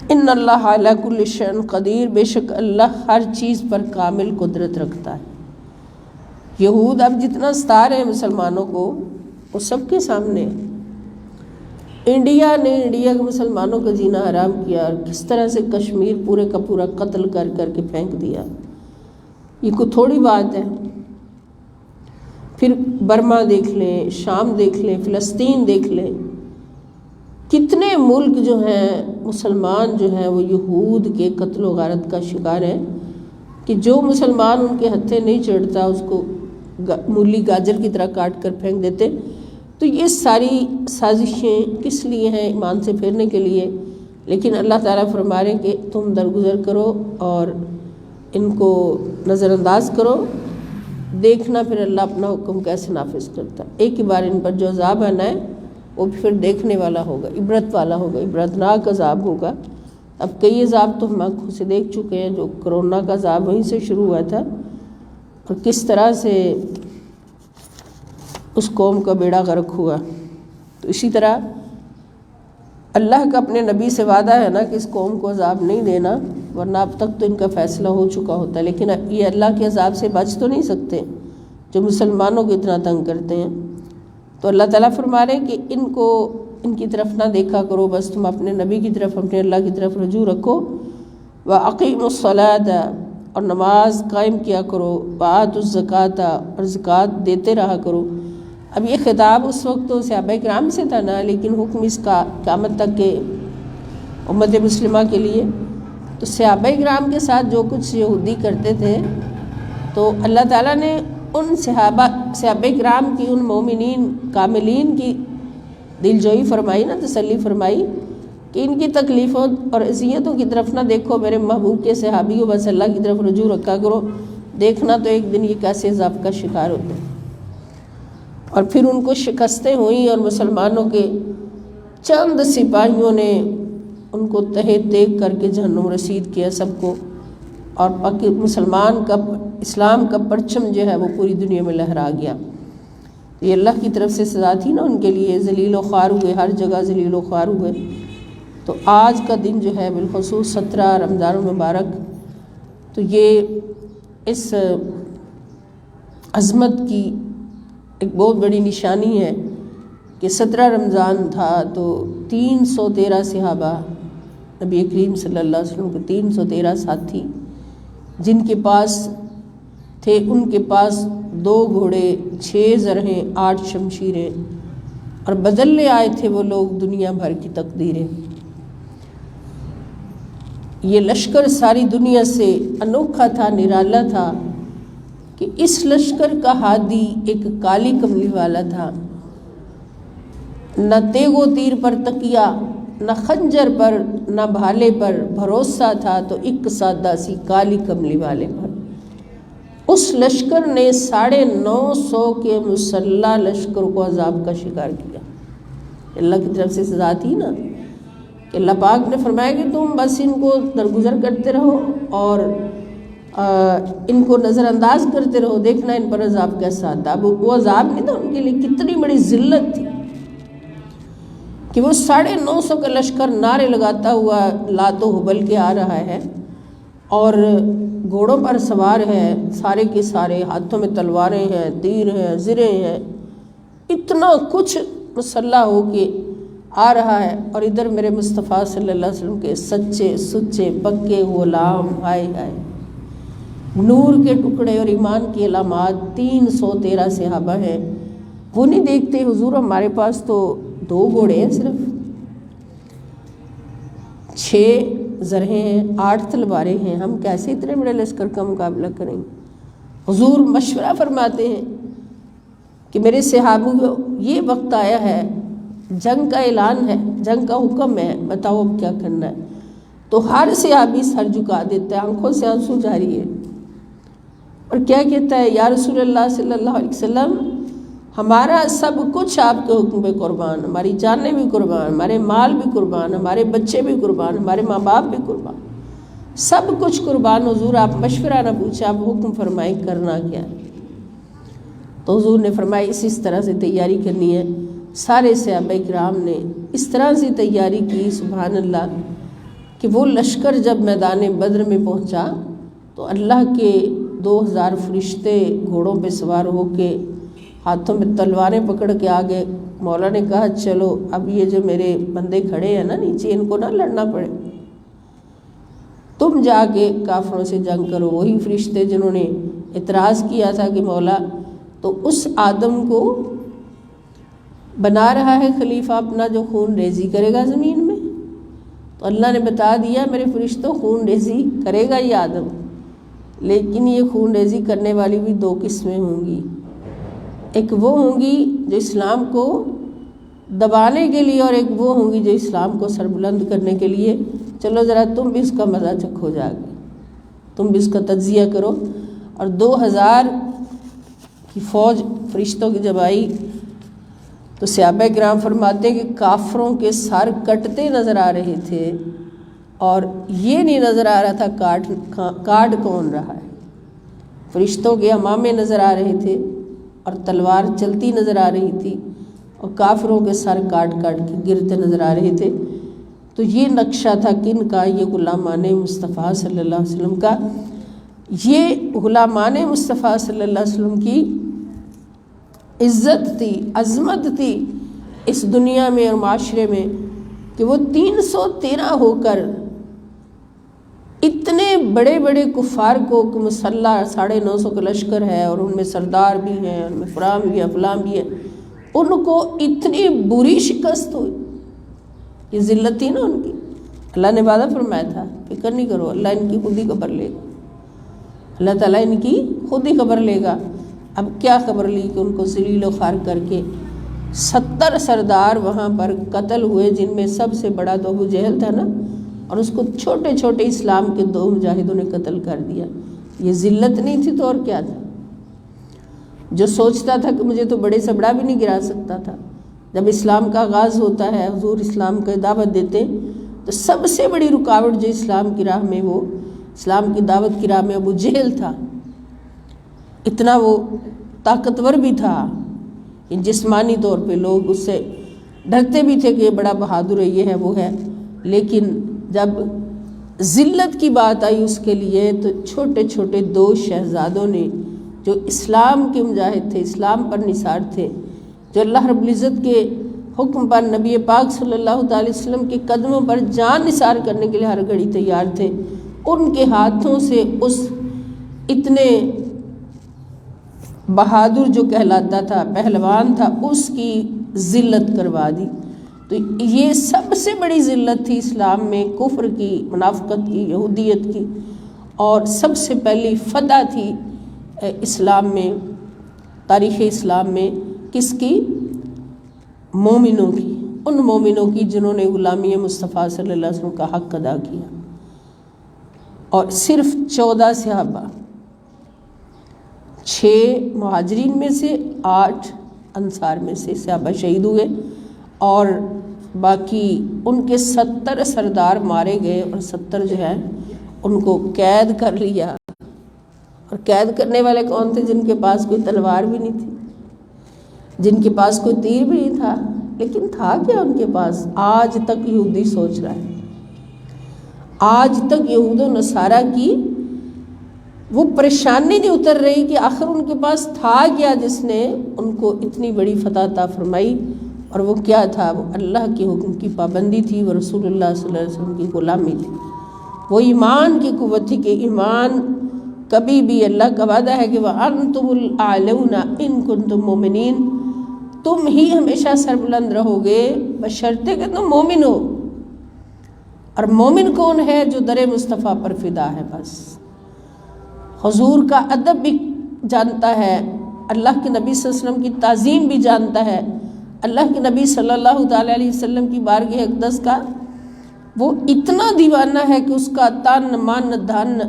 ان اللہ علی کل شیء قدیر، بے شک اللہ ہر چیز پر کامل قدرت رکھتا ہے۔ یہود اب جتنا ستا رہے ہیں مسلمانوں کو وہ سب کے سامنے ہے۔ انڈیا کے مسلمانوں کا جینا حرام کیا، اور کس طرح سے کشمیر پورے کا پورا قتل کر کر کے پھینک دیا، یہ کوئی تھوڑی بات ہے۔ پھر برما دیکھ لیں، شام دیکھ لیں، فلسطین دیکھ لیں، کتنے ملک جو ہیں مسلمان جو ہیں وہ یہود کے قتل و غارت کا شکار ہیں، کہ جو مسلمان ان کے ہتھے نہیں چڑھتا اس کو مولی گاجر کی طرح کاٹ کر پھینک دیتے۔ تو یہ ساری سازشیں کس لیے ہیں؟ ایمان سے پھیرنے کے لیے۔ لیکن اللہ تعالیٰ فرما رہے ہیں کہ تم درگزر کرو اور ان کو نظر انداز کرو، دیکھنا پھر اللہ اپنا حکم کیسے نافذ کرتا ہے۔ ایک ہی بار ان پر جو عذاب آنا ہے وہ پھر دیکھنے والا ہوگا، عبرت والا ہوگا، عبرتناک عذاب ہوگا۔ اب کئی عذاب تو ہم آنکھوں سے دیکھ چکے ہیں، جو کرونا کا عذاب وہیں سے شروع ہوا تھا، اور کس طرح سے اس قوم کا بیڑا غرق ہوا۔ تو اسی طرح اللہ کا اپنے نبی سے وعدہ ہے نا کہ اس قوم کو عذاب نہیں دینا، ورنہ اب تک تو ان کا فیصلہ ہو چکا ہوتا ہے، لیکن یہ اللہ کے عذاب سے بچ تو نہیں سکتے جو مسلمانوں کو اتنا تنگ کرتے ہیں۔ تو اللہ تعالیٰ فرما رہے ہیں کہ ان کی طرف نہ دیکھا کرو، بس تم اپنے نبی کی طرف، اپنے اللہ کی طرف رجوع رکھو۔ وَأَقِيمُوا الصَّلَاةَ، اور نماز قائم کیا کرو، وَآتُوا الزَّكَاةَ، اور زکوٰۃ دیتے رہا کرو۔ اب یہ خطاب اس وقت تو صحابہ کرام سے تھا نا، لیکن حکم اس کا قیامت تک کے امت مسلمہ کے لیے۔ تو صحابہ کرام کے ساتھ جو کچھ یہودی کرتے تھے، تو اللہ تعالیٰ نے ان صحابہ کرام کی، ان مومنین کاملین کی دلجوئی فرمائی نا، تسلی فرمائی کہ ان کی تکلیفوں اور اذیتوں کی طرف نہ دیکھو میرے محبوب کے صحابیوں، بس اللہ کی طرف رجوع رکھا کرو، دیکھنا تو ایک دن یہ کیسے عذاب کا شکار ہوتے ہیں۔ اور پھر ان کو شکستیں ہوئیں، اور مسلمانوں کے چند سپاہیوں نے ان کو تہہ تیگ کر کے جہنم رسید کیا سب کو، اور اسلام کا پرچم جو ہے وہ پوری دنیا میں لہرا گیا۔ یہ اللہ کی طرف سے سزا تھی نا ان کے لیے، ذلیل و خوار ہوئے، ہر جگہ ذلیل و خوار ہوئے۔ تو آج کا دن جو ہے بالخصوص 17 رمضان المبارک، تو یہ اس عظمت کی ایک بہت بڑی نشانی ہے کہ 17 رمضان تھا تو 313 صحابہ، نبی کریم صلی اللہ علیہ وسلم کے 313 ساتھی جن کے پاس تھے، ان کے پاس 2 گھوڑے، 6 زرہیں، 8 شمشیریں، اور بدلنے آئے تھے وہ لوگ دنیا بھر کی تقدیریں۔ یہ لشکر ساری دنیا سے انوکھا تھا، نرالا تھا، کہ اس لشکر کا ہادی ایک کالی کملی والا تھا، نہ تیگ و تیر پر تکیا، نہ خنجر پر، نہ بھالے پر بھروسہ تھا، تو ایک سادہ سی کالی کملی والے پر۔ اس لشکر نے 950 کے مسلح لشکر کو عذاب کا شکار کیا۔ اللہ کی طرف سے سزا تھی نا کہ اللہ پاک نے فرمایا کہ تم بس ان کو درگزر کرتے رہو اور ان کو نظر انداز کرتے رہو، دیکھنا ان پر عذاب کیسا آتا۔ اب وہ عذاب نہیں تھا ان کے لیے، کتنی بڑی ذلت تھی کہ وہ 950 کا لشکر نعرے لگاتا ہوا لات و حبل کے آ رہا ہے، اور گھوڑوں پر سوار ہے، سارے کے سارے ہاتھوں میں تلواریں ہیں، تیر ہیں، زریں ہیں، اتنا کچھ مسلح ہو کے آ رہا ہے، اور ادھر میرے مصطفیٰ صلی اللہ علیہ وسلم کے سچے سچے پکے غلام، ہائے ہائے، نور کے ٹکڑے اور ایمان کی علامات 313 صحابہ ہیں۔ وہ نہیں دیکھتے حضور ہمارے پاس تو 2 گھوڑے ہیں، صرف 6 زرہیں ہیں، 8 تلواریں ہیں، ہم کیسے اتنے بڑے لشکر کا مقابلہ کریں گے؟ حضور مشورہ فرماتے ہیں کہ میرے صحابیوں، یہ وقت آیا ہے، جنگ کا اعلان ہے، جنگ کا حکم ہے، بتاؤ اب کیا کرنا ہے؟ تو ہر صحابی سر جھکا دیتا ہے، آنکھوں سے آنسو جاری ہے، اور کیا کہتا ہے، یا رسول اللہ صلی اللہ علیہ وسلم، ہمارا سب کچھ آپ کے حکم پہ قربان، ہماری جانیں بھی قربان، ہمارے مال بھی قربان، ہمارے بچے بھی قربان، ہمارے ماں باپ بھی قربان، سب کچھ قربان۔ حضور آپ مشورہ نہ پوچھیں، آپ حکم فرمائیں کرنا کیا ہے؟ تو حضور نے فرمایا اس طرح سے تیاری کرنی ہے۔ سارے صحابہ کرام نے اس طرح سے تیاری کی، سبحان اللہ، کہ وہ لشکر جب میدان بدر میں پہنچا تو اللہ کے 2000 فرشتے گھوڑوں پہ سوار ہو کے ہاتھوں میں تلواریں پکڑ کے آگے. مولا نے کہا چلو اب یہ جو میرے بندے کھڑے ہیں نا نیچے، ان کو نہ لڑنا پڑے، تم جا کے کافروں سے جنگ کرو. وہی فرشتے جنہوں نے اعتراض کیا تھا کہ مولا تو اس آدم کو بنا رہا ہے خلیفہ اپنا جو خون ریزی کرے گا زمین میں، تو اللہ نے بتا دیا میرے فرشتوں خون ریزی کرے گا یہ آدم، لیکن یہ خون ریزی کرنے والی بھی 2 قسمیں ہوں گی. ایک وہ ہوں گی جو اسلام کو دبانے کے لیے، اور ایک وہ ہوں گی جو اسلام کو سربلند کرنے کے لیے. چلو ذرا تم بھی اس کا مزہ چکھو جا کے، تم بھی اس کا تجزیہ کرو. اور 2000 کی فوج فرشتوں کی جب آئی تو صحابہ کرام فرماتے ہیں کہ کافروں کے سر کٹتے نظر آ رہے تھے، اور یہ نہیں نظر آ رہا تھا کاٹ کون رہا ہے. فرشتوں کے امامے نظر آ رہے تھے اور تلوار چلتی نظر آ رہی تھی، اور کافروں کے سر کاٹ کاٹ کے گرتے نظر آ رہے تھے. تو یہ نقشہ تھا کن کا؟ یہ غلامان مصطفیٰ صلی اللہ علیہ وسلم کا. یہ غلامان مصطفیٰ صلی اللہ علیہ وسلم کی عزت تھی، عظمت تھی اس دنیا میں اور معاشرے میں، کہ وہ 313 ہو کر اتنے بڑے بڑے کفار کو مسلح 950 کا لشکر ہے، اور ان میں سردار بھی ہیں، ان میں فلاں بھی ہے فلاں بھی ہے، ان کو اتنی بری شکست ہوئی. یہ ذلت تھی نا ان کی. اللہ نے وعدہ فرمایا تھا فکر نہیں کرو، اللہ ان کی خود ہی خبر لے گا، اللہ تعالیٰ ان کی خود ہی خبر لے گا. اب کیا خبر لی کہ ان کو ذلیل و خوار کر کے 70 سردار وہاں پر قتل ہوئے، جن میں سب سے بڑا تو ابو جہل تھا نا، اور اس کو چھوٹے چھوٹے اسلام کے 2 مجاہدوں نے قتل کر دیا. یہ ذلت نہیں تھی تو اور کیا تھا؟ جو سوچتا تھا کہ مجھے تو بڑے سے بڑا بھی نہیں گرا سکتا تھا. جب اسلام کا آغاز ہوتا ہے، حضور اسلام کا دعوت دیتے، تو سب سے بڑی رکاوٹ جو اسلام کی راہ میں، وہ اسلام کی دعوت کی راہ میں ابو جہل تھا. اتنا وہ طاقتور بھی تھا، جسمانی طور پہ لوگ اس سے ڈرتے بھی تھے کہ یہ بڑا بہادر ہے، یہ ہے وہ ہے. لیکن جب ذلت کی بات آئی اس کے لیے، تو چھوٹے چھوٹے 2 شہزادوں نے جو اسلام کے مجاہد تھے، اسلام پر نثار تھے، جو اللہ رب العزت کے حکم پر نبی پاک صلی اللہ علیہ وسلم کے قدموں پر جان نثار کرنے کے لیے ہر گھڑی تیار تھے، ان کے ہاتھوں سے اس اتنے بہادر جو کہلاتا تھا، پہلوان تھا، اس کی ذلت کروا دی. تو یہ سب سے بڑی ذلت تھی اسلام میں، کفر کی، منافقت کی، یہودیت کی، اور سب سے پہلی فتح تھی اسلام میں، تاریخ اسلام میں. کس کی؟ مومنوں کی، ان مومنوں کی جنہوں نے غلامی مصطفیٰ صلی اللہ علیہ وسلم کا حق ادا کیا. اور صرف 14 صحابہ، 6 مہاجرین میں سے، 8 انصار میں سے صحابہ شہید ہوئے، اور باقی ان کے 70 سردار مارے گئے، اور 70 جو ہیں ان کو قید کر لیا. اور قید کرنے والے کون تھے؟ جن کے پاس کوئی تلوار بھی نہیں تھی، جن کے پاس کوئی تیر بھی نہیں تھا، لیکن تھا کیا ان کے پاس؟ آج تک یہودی سوچ رہا ہے، آج تک یہود و نصارہ کی وہ پریشانی نہیں اتر رہی کہ آخر ان کے پاس تھا کیا جس نے ان کو اتنی بڑی فتح عطا فرمائی. اور وہ کیا تھا؟ وہ اللہ کے حکم کی پابندی تھی، وہ رسول اللہ صلی اللہ علیہ وسلم کی غلامی تھی، وہ ایمان کی قوت تھی. کہ ایمان کبھی بھی، اللہ کا وعدہ ہے کہ وَأَنْتُمُ الْأَعْلَوْنَ إِن كُنتُم مُؤْمِنِينَ، تم ہی ہمیشہ سربلند رہو گے بشرطے کہ تم مومن ہو. اور مومن کون ہے؟ جو در مصطفیٰ پر فدا ہے. بس حضور کا ادب بھی جانتا ہے، اللہ کے نبی صلی اللہ علیہ وسلم کی تعظیم بھی جانتا ہے، اللہ کے نبی صلی اللہ تعالیٰ علیہ وسلم کی بارگاہ اقدس کا وہ اتنا دیوانہ ہے کہ اس کا تن من دھن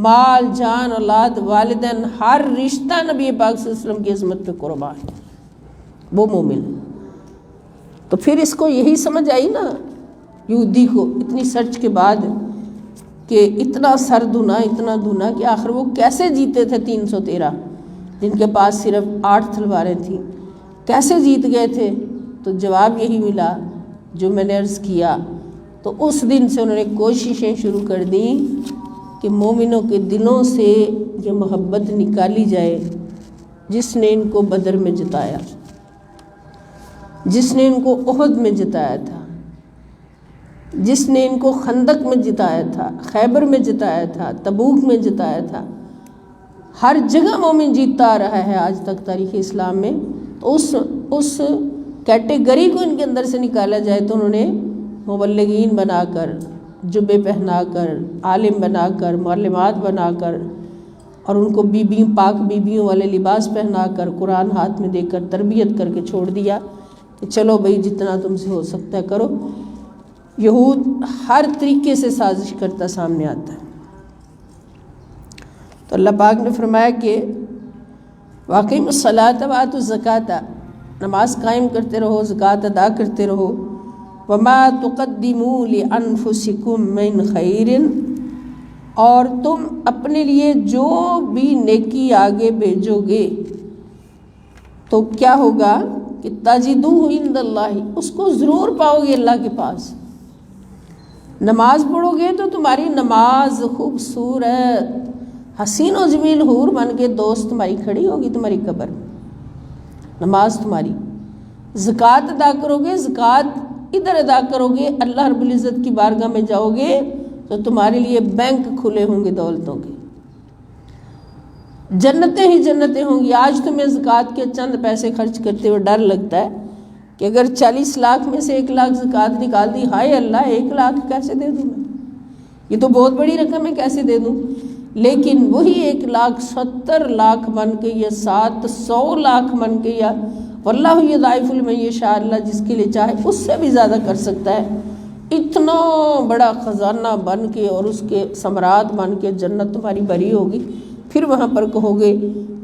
مال جان اولاد والدین ہر رشتہ نبی پاک صلی اللہ علیہ وسلم کی عظمت پہ قربان ہے. وہ مومن ہے. تو پھر اس کو یہی سمجھ آئی نا یہودی کو اتنی سرچ کے بعد کہ اتنا سر دھنا، اتنا دھنا کہ آخر وہ کیسے جیتے تھے 313 جن کے پاس صرف 8 تلواریں تھیں، کیسے جیت گئے تھے؟ تو جواب یہی ملا جو میں نے عرض کیا. تو تو اس دن سے انہوں نے کوششیں شروع کر دیں کہ مومنوں کے دلوں سے یہ محبت نکالی جائے جس نے ان کو بدر میں جتایا، جس نے ان کو احد میں جتایا تھا، جس نے ان کو خندق میں جتایا تھا، خیبر میں جتایا تھا، تبوک میں جتایا تھا۔ ہر جگہ مومن جیتتا آ رہا ہے آج تک تاریخ اسلام میں۔ تو اس کیٹیگری کو ان کے اندر سے نکالا جائے تو انہوں نے مبلغین بنا کر، جبے پہنا کر، عالم بنا کر، معلمات بنا کر، اور ان کو پاک بیبیوں والے لباس پہنا کر، قرآن ہاتھ میں دے کر تربیت کر کے چھوڑ دیا کہ چلو بھئی جتنا تم سے ہو سکتا ہے کرو۔ یہود ہر طریقے سے سازش کرتا سامنے آتا ہے۔ تو اللہ پاک نے فرمایا کہ واقعی الصلاۃ وآتوا الزکاۃ، نماز قائم کرتے رہو، زکوٰۃ ادا کرتے رہو۔ وما تقدموا لانفسکم من خیر، اور تم اپنے لیے جو بھی نیکی آگے بھیجو گے تو کیا ہوگا کہ تجدوہ عند اللہ، اس کو ضرور پاؤ گے اللہ کے پاس۔ نماز پڑھو گے تو تمہاری نماز خوبصورت حسین و جمیل حور بن کے دوست تمہاری کھڑی ہوگی تمہاری قبر میں، نماز تمہاری۔ زکوٰۃ ادا کرو گے، زکوٰۃ ادھر ادا کرو گے، اللہ رب العزت کی بارگاہ میں جاؤ گے تو تمہارے لیے بینک کھلے ہوں گے دولتوں کے، جنتیں ہی جنتیں ہوں گی۔ آج تمہیں زکوٰۃ کے چند پیسے خرچ کرتے ہوئے ڈر لگتا ہے کہ اگر 40 لاکھ میں سے 1 لاکھ زکوٰۃ نکال دی، ہائے اللہ 1 لاکھ کیسے دے دوں میں، یہ تو بہت بڑی رقم ہے، کیسے دے دوں؟ لیکن وہی 1,70,00,000 بن کے یا 700 لاکھ بن کے، یا واللہ یضاعف لمن یشاء، اللہ جس کے لیے چاہے اس سے بھی زیادہ کر سکتا ہے، اتنا بڑا خزانہ بن کے اور اس کے ثمرات بن کے جنت تمہاری بھری ہوگی۔ پھر وہاں پر کہو گے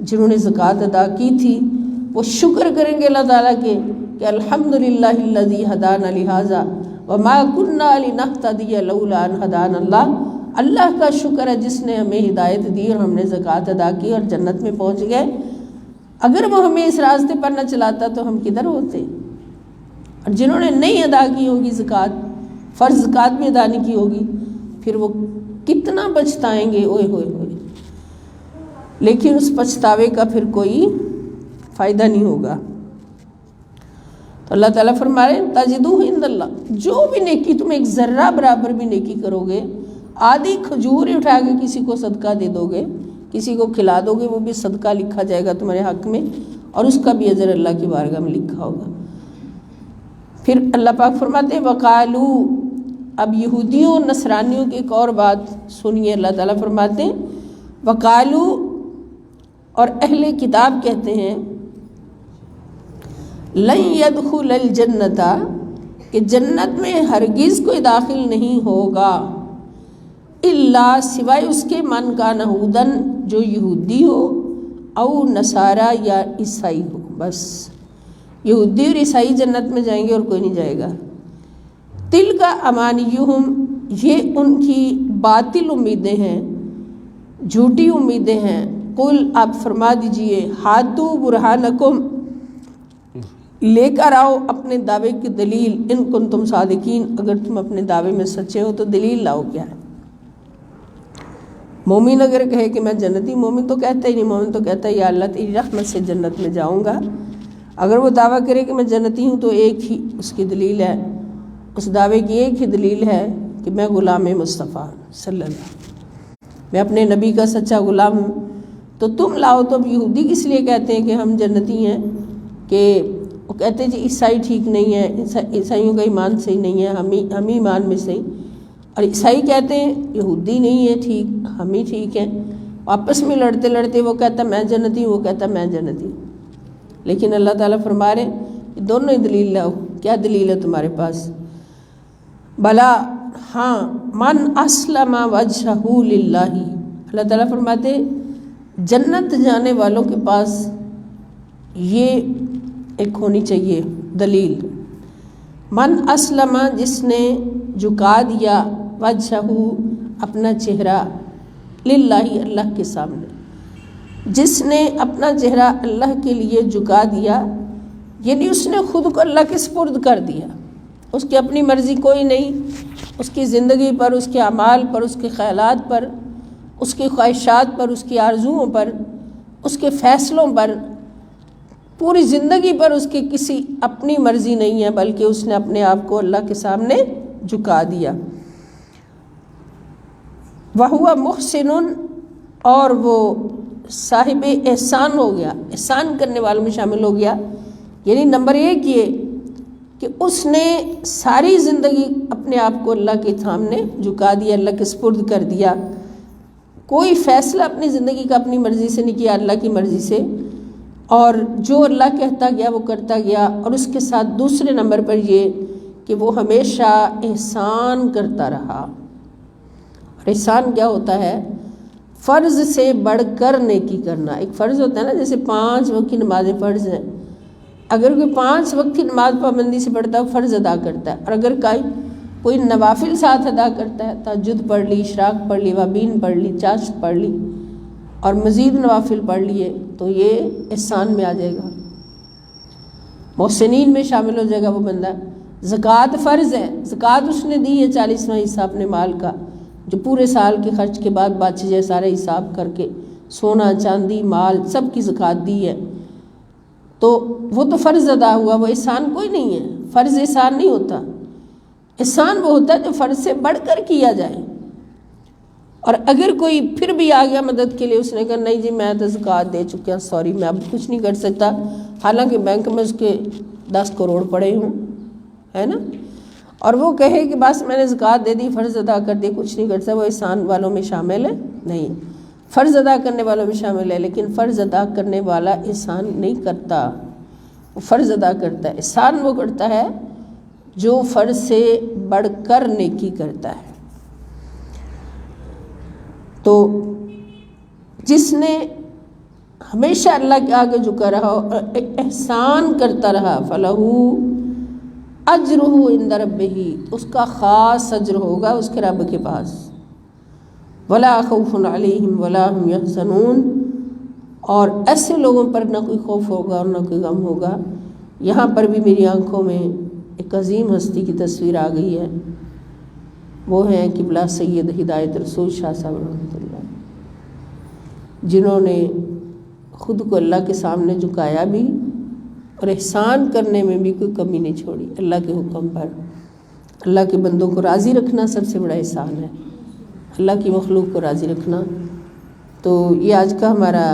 جنہوں نے زکوٰۃ ادا کی تھی وہ شکر کریں گے اللہ تعالیٰ کے کہ الحمدللہ الذی ہدانا لہذا وما کنا لنہتدی لولا ان ہدانا اللہ، اللہ کا شکر ہے جس نے ہمیں ہدایت دی اور ہم نے زکوٰۃ ادا کی اور جنت میں پہنچ گئے۔ اگر وہ ہمیں اس راستے پر نہ چلاتا تو ہم کدھر ہوتے؟ اور جنہوں نے نہیں ادا کی ہوگی زکوٰۃ، فرض زکوٰۃ بھی ادا نہیں کی ہوگی، پھر وہ کتنا پچھتائیں گے، اوئے ہوئے ہوئے۔ لیکن اس پچھتاوے کا پھر کوئی فائدہ نہیں ہوگا۔ تو اللہ تعالیٰ فرما رہے ہیں تجدوہ عند اللہ، جو بھی نیکی تم ایک ذرہ برابر بھی نیکی کرو گے، آدھی کھجور اٹھا کے کسی کو صدقہ دے دو گے، کسی کو کھلا دو گے، وہ بھی صدقہ لکھا جائے گا تمہارے حق میں، اور اس کا بھی اجر اللہ کی بارگاہ میں لکھا ہوگا۔ پھر اللہ پاک فرماتے ہیں وقالو، اب یہودیوں نصرانیوں کی ایک اور بات سنیے، اللہ تعالیٰ فرماتے ہیں وقالو، اور اہل کتاب کہتے ہیں لن يدخل الجنت، کہ جنت میں ہرگز کوئی داخل نہیں ہوگا، الا سوائے اس کے من کا یہودن، جو یہودی ہو، او نصارا، یا عیسائی ہو، بس یہودی اور عیسائی جنت میں جائیں گے اور کوئی نہیں جائے گا۔ تل کا امانیہم، یہ ان کی باطل امیدیں ہیں، جھوٹی امیدیں ہیں۔ قل، آپ فرما دیجئے ہاتو برہانکم، لے کر آؤ اپنے دعوے کی دلیل، ان کنتم صادقین، اگر تم اپنے دعوے میں سچے ہو تو دلیل لاؤ کیا ہے۔ مومن اگر کہے کہ میں جنتی، مومن تو کہتا ہی نہیں، مومن تو کہتا ہے یا اللہ تیری رحمت سے جنت میں جاؤں گا۔ اگر وہ دعویٰ کرے کہ میں جنتی ہوں تو ایک ہی اس کی دلیل ہے، اس دعوے کی ایک ہی دلیل ہے کہ میں غلام مصطفیٰ صلی اللہ علیہ وسلم، میں اپنے نبی کا سچا غلام ہوں۔ تو تم لاؤ، تو اب یہودی کس لیے کہتے ہیں کہ ہم جنتی ہیں، کہ وہ کہتے ہیں جی عیسائی ٹھیک نہیں ہے، عیسائیوں کا ایمان صحیح نہیں ہے، ہم ایمان میں صحیح، اور عیسائی کہتے ہیں یہودی نہیں ہے ٹھیک، ہم ہی ٹھیک ہیں۔ آپس میں لڑتے لڑتے وہ کہتا میں جنتی ہوں، وہ کہتا میں جنتی ہوں۔ لیکن اللہ تعالیٰ فرما رہے ہیں دونوں ہی دلیل لاؤ، کیا دلیل ہے تمہارے پاس؟ بلا، ہاں، من اسلم وجہہ للہ، اللہ تعالیٰ فرماتے جنت جانے والوں کے پاس یہ ایک ہونی چاہیے دلیل، من اسلم، جس نے جھکا دیا، وجہہ، اپنا چہرہ، للہ، اللہ کے سامنے، جس نے اپنا چہرہ اللہ کے لیے جھکا دیا، یعنی اس نے خود کو اللہ کے سپرد کر دیا، اس کی اپنی مرضی کوئی نہیں، اس کی زندگی پر، اس کے اعمال پر، اس کے خیالات پر، اس کی خواہشات پر، اس کی آرزوؤں پر، اس کے فیصلوں پر، پوری زندگی پر اس کی کسی اپنی مرضی نہیں ہے، بلکہ اس نے اپنے آپ کو اللہ کے سامنے جھکا دیا۔ وَهُوَ مُحْسِنٌ، اور وہ صاحب احسان ہو گیا، احسان کرنے والوں میں شامل ہو گیا۔ یعنی نمبر ایک یہ کہ اس نے ساری زندگی اپنے آپ کو اللہ کے سامنے جھکا دیا، اللہ کے سپرد کر دیا۔ کوئی فیصلہ اپنی زندگی کا اپنی مرضی سے نہیں کیا، اللہ کی مرضی سے، اور جو اللہ کہتا گیا وہ کرتا گیا۔ اور اس کے ساتھ دوسرے نمبر پر یہ کہ وہ ہمیشہ احسان کرتا رہا۔ اور احسان کیا ہوتا ہے؟ فرض سے بڑھ کر نیکی کرنا۔ ایک فرض ہوتا ہے نا، جیسے 5 وقت کی نمازیں فرض ہیں، اگر کوئی 5 وقت کی نماز پابندی سے پڑھتا ہے فرض ادا کرتا ہے، اور اگر کوئی نوافل ساتھ ادا کرتا ہے، تہجد پڑھ لی، اشراق پڑھ لی، وابین پڑھ لی، چاشت پڑھ لی، اور مزید نوافل پڑھ لیے، تو یہ احسان میں آ جائے گا، محسنین میں شامل ہو جائے گا وہ بندہ۔ زکوٰۃ فرض ہے، زکوٰۃ اس نے دی ہے 40واں حصہ اپنے مال کا، جو پورے سال کے خرچ کے بعد بچ جائے، سارے حساب کر کے، سونا چاندی مال سب کی زکوٰۃ دی ہے، تو وہ تو فرض ادا ہوا، وہ احسان کوئی نہیں ہے۔ فرض احسان نہیں ہوتا، احسان وہ ہوتا ہے جو فرض سے بڑھ کر کیا جائے۔ اور اگر کوئی پھر بھی آ گیا مدد کے لیے، اس نے کہا نہیں جی میں تو زکوٰۃ دے چکا، سوری میں اب کچھ نہیں کر سکتا، حالانکہ بینک میں اس کے 10 کروڑ پڑے ہوں، ہے نا، اور وہ کہے کہ بس میں نے زکوٰۃ دے دی، فرض ادا کر دی، کچھ نہیں کر سکتا، وہ احسان والوں میں شامل ہے نہیں۔ فرض ادا کرنے والوں میں شامل ہے، لیکن فرض ادا کرنے والا احسان نہیں کرتا، وہ فرض ادا کرتا ہے۔ احسان وہ کرتا ہے جو فرض سے بڑھ کر نیکی کرتا ہے۔ تو جس نے ہمیشہ اللہ کے آگے جھکا رہا اور احسان کرتا رہا، فَلَهُ أَجْرُهُ عِنْدَ رَبِّهِ، اس کا خاص اجر ہوگا اس کے رب کے پاس۔ وَلَا خَوْفٌ عَلَيْهِمْ وَلَا هُمْ يَحْزَنُونَ، اور ایسے لوگوں پر نہ کوئی خوف ہوگا اور نہ کوئی غم ہوگا۔ یہاں پر بھی میری آنکھوں میں ایک عظیم ہستی کی تصویر آ گئی ہے، وہ ہیں قبلہ سید ہدایت رسول شاہ صاحب رحمۃ اللہ، جنہوں نے خود کو اللہ کے سامنے جھکایا بھی اور احسان کرنے میں بھی کوئی کمی نہیں چھوڑی اللہ کے حکم پر۔ اللہ کے بندوں کو راضی رکھنا سب سے بڑا احسان ہے، اللہ کی مخلوق کو راضی رکھنا۔ تو یہ آج کا ہمارا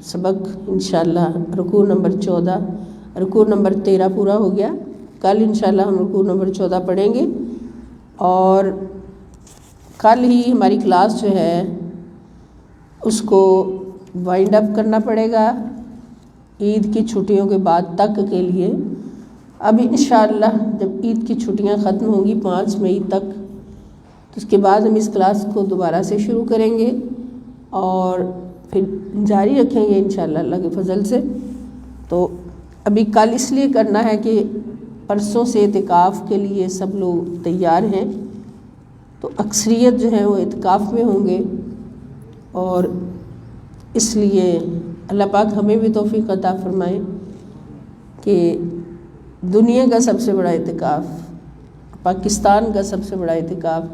سبق انشاءاللہ رکوع نمبر 14، رکوع نمبر 13 پورا ہو گیا۔ کل انشاءاللہ ہم رکوع نمبر 14 پڑھیں گے، اور کل ہی ہماری کلاس جو ہے اس کو وائنڈ اپ کرنا پڑے گا عید کی چھٹیوں کے بعد تک کے لیے۔ اب انشاءاللہ جب عید کی چھٹیاں ختم ہوں گی 5 مئی تک، تو اس کے بعد ہم اس کلاس کو دوبارہ سے شروع کریں گے اور پھر جاری رکھیں گے انشاءاللہ اللہ کے فضل سے۔ تو ابھی کل اس لیے کرنا ہے کہ پرسوں سے اعتکاف کے لیے سب لوگ تیار ہیں، تو اکثریت جو ہے وہ اعتکاف میں ہوں گے، اور اس لیے اللہ پاک ہمیں بھی توفیق عطا فرمائے کہ دنیا کا سب سے بڑا اعتکاف، پاکستان کا سب سے بڑا اعتکاف،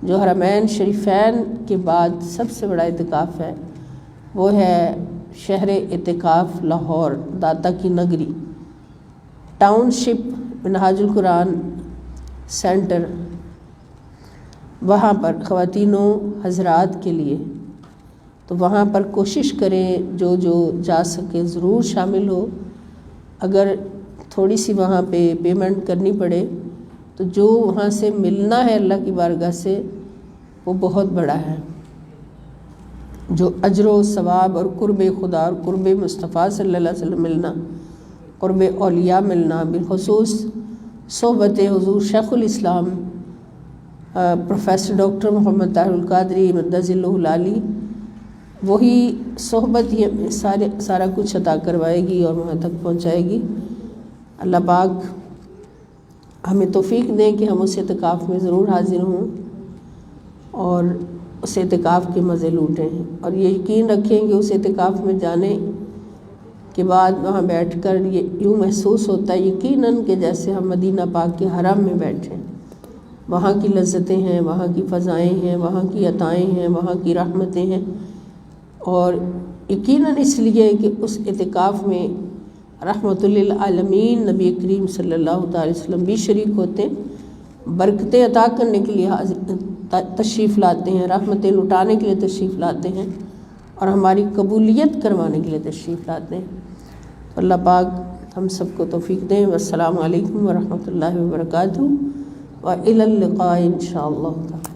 جو حرمین شریفین کے بعد سب سے بڑا اعتکاف ہے، وہ ہے شہر اعتکاف لاہور، داتا کی نگری، ٹاؤن شپ منہاج القرآن سینٹر، وہاں پر خواتینوں حضرات کے لیے۔ تو وہاں پر کوشش کریں جو جا سکے ضرور شامل ہو۔ اگر تھوڑی سی وہاں پہ پیمنٹ کرنی پڑے تو جو وہاں سے ملنا ہے اللہ کی بارگاہ سے وہ بہت بڑا ہے، جو اجر و ثواب اور قرب خدا اور قرب مصطفیٰ صلی اللہ علیہ وسلم ملنا، قرب اولیاء ملنا، بالخصوص صحبت حضور شیخ الاسلام پروفیسر ڈاکٹر محمد طاہر القادری مدظ اللہ العالی، وہی صحبت ہی ہمیں سارا کچھ عطا کروائے گی اور وہاں تک پہنچائے گی۔ اللہ پاک ہمیں توفیق دیں کہ ہم اس اعتکاف میں ضرور حاضر ہوں اور اس اعتکاف کے مزے لوٹیں، اور یہ یقین رکھیں کہ اس اعتکاف میں جانے کے بعد وہاں بیٹھ کر یہ یوں محسوس ہوتا ہے یقیناً کہ جیسے ہم مدینہ پاک کے حرم میں بیٹھے، وہاں کی لذتیں ہیں، وہاں کی فضائیں ہیں، وہاں کی عطائیں ہیں، وہاں کی رحمتیں ہیں، اور یقیناً اس لیے کہ اس اعتکاف میں رحمت للعالمین نبی کریم صلی اللہ تعالی وسلم بھی شریک ہوتے ہیں، برکتیں عطا کرنے کے لیے تشریف لاتے ہیں، رحمتیں لٹانے کے لیے تشریف لاتے ہیں، اور ہماری قبولیت کروانے کے لیے تشریف لاتے ہیں۔ اللہ پاک ہم سب کو توفیق دیں۔ والسلام علیکم ورحمۃ اللہ وبرکاتہ، وإلی اللقاء انشاءاللہ تعالی۔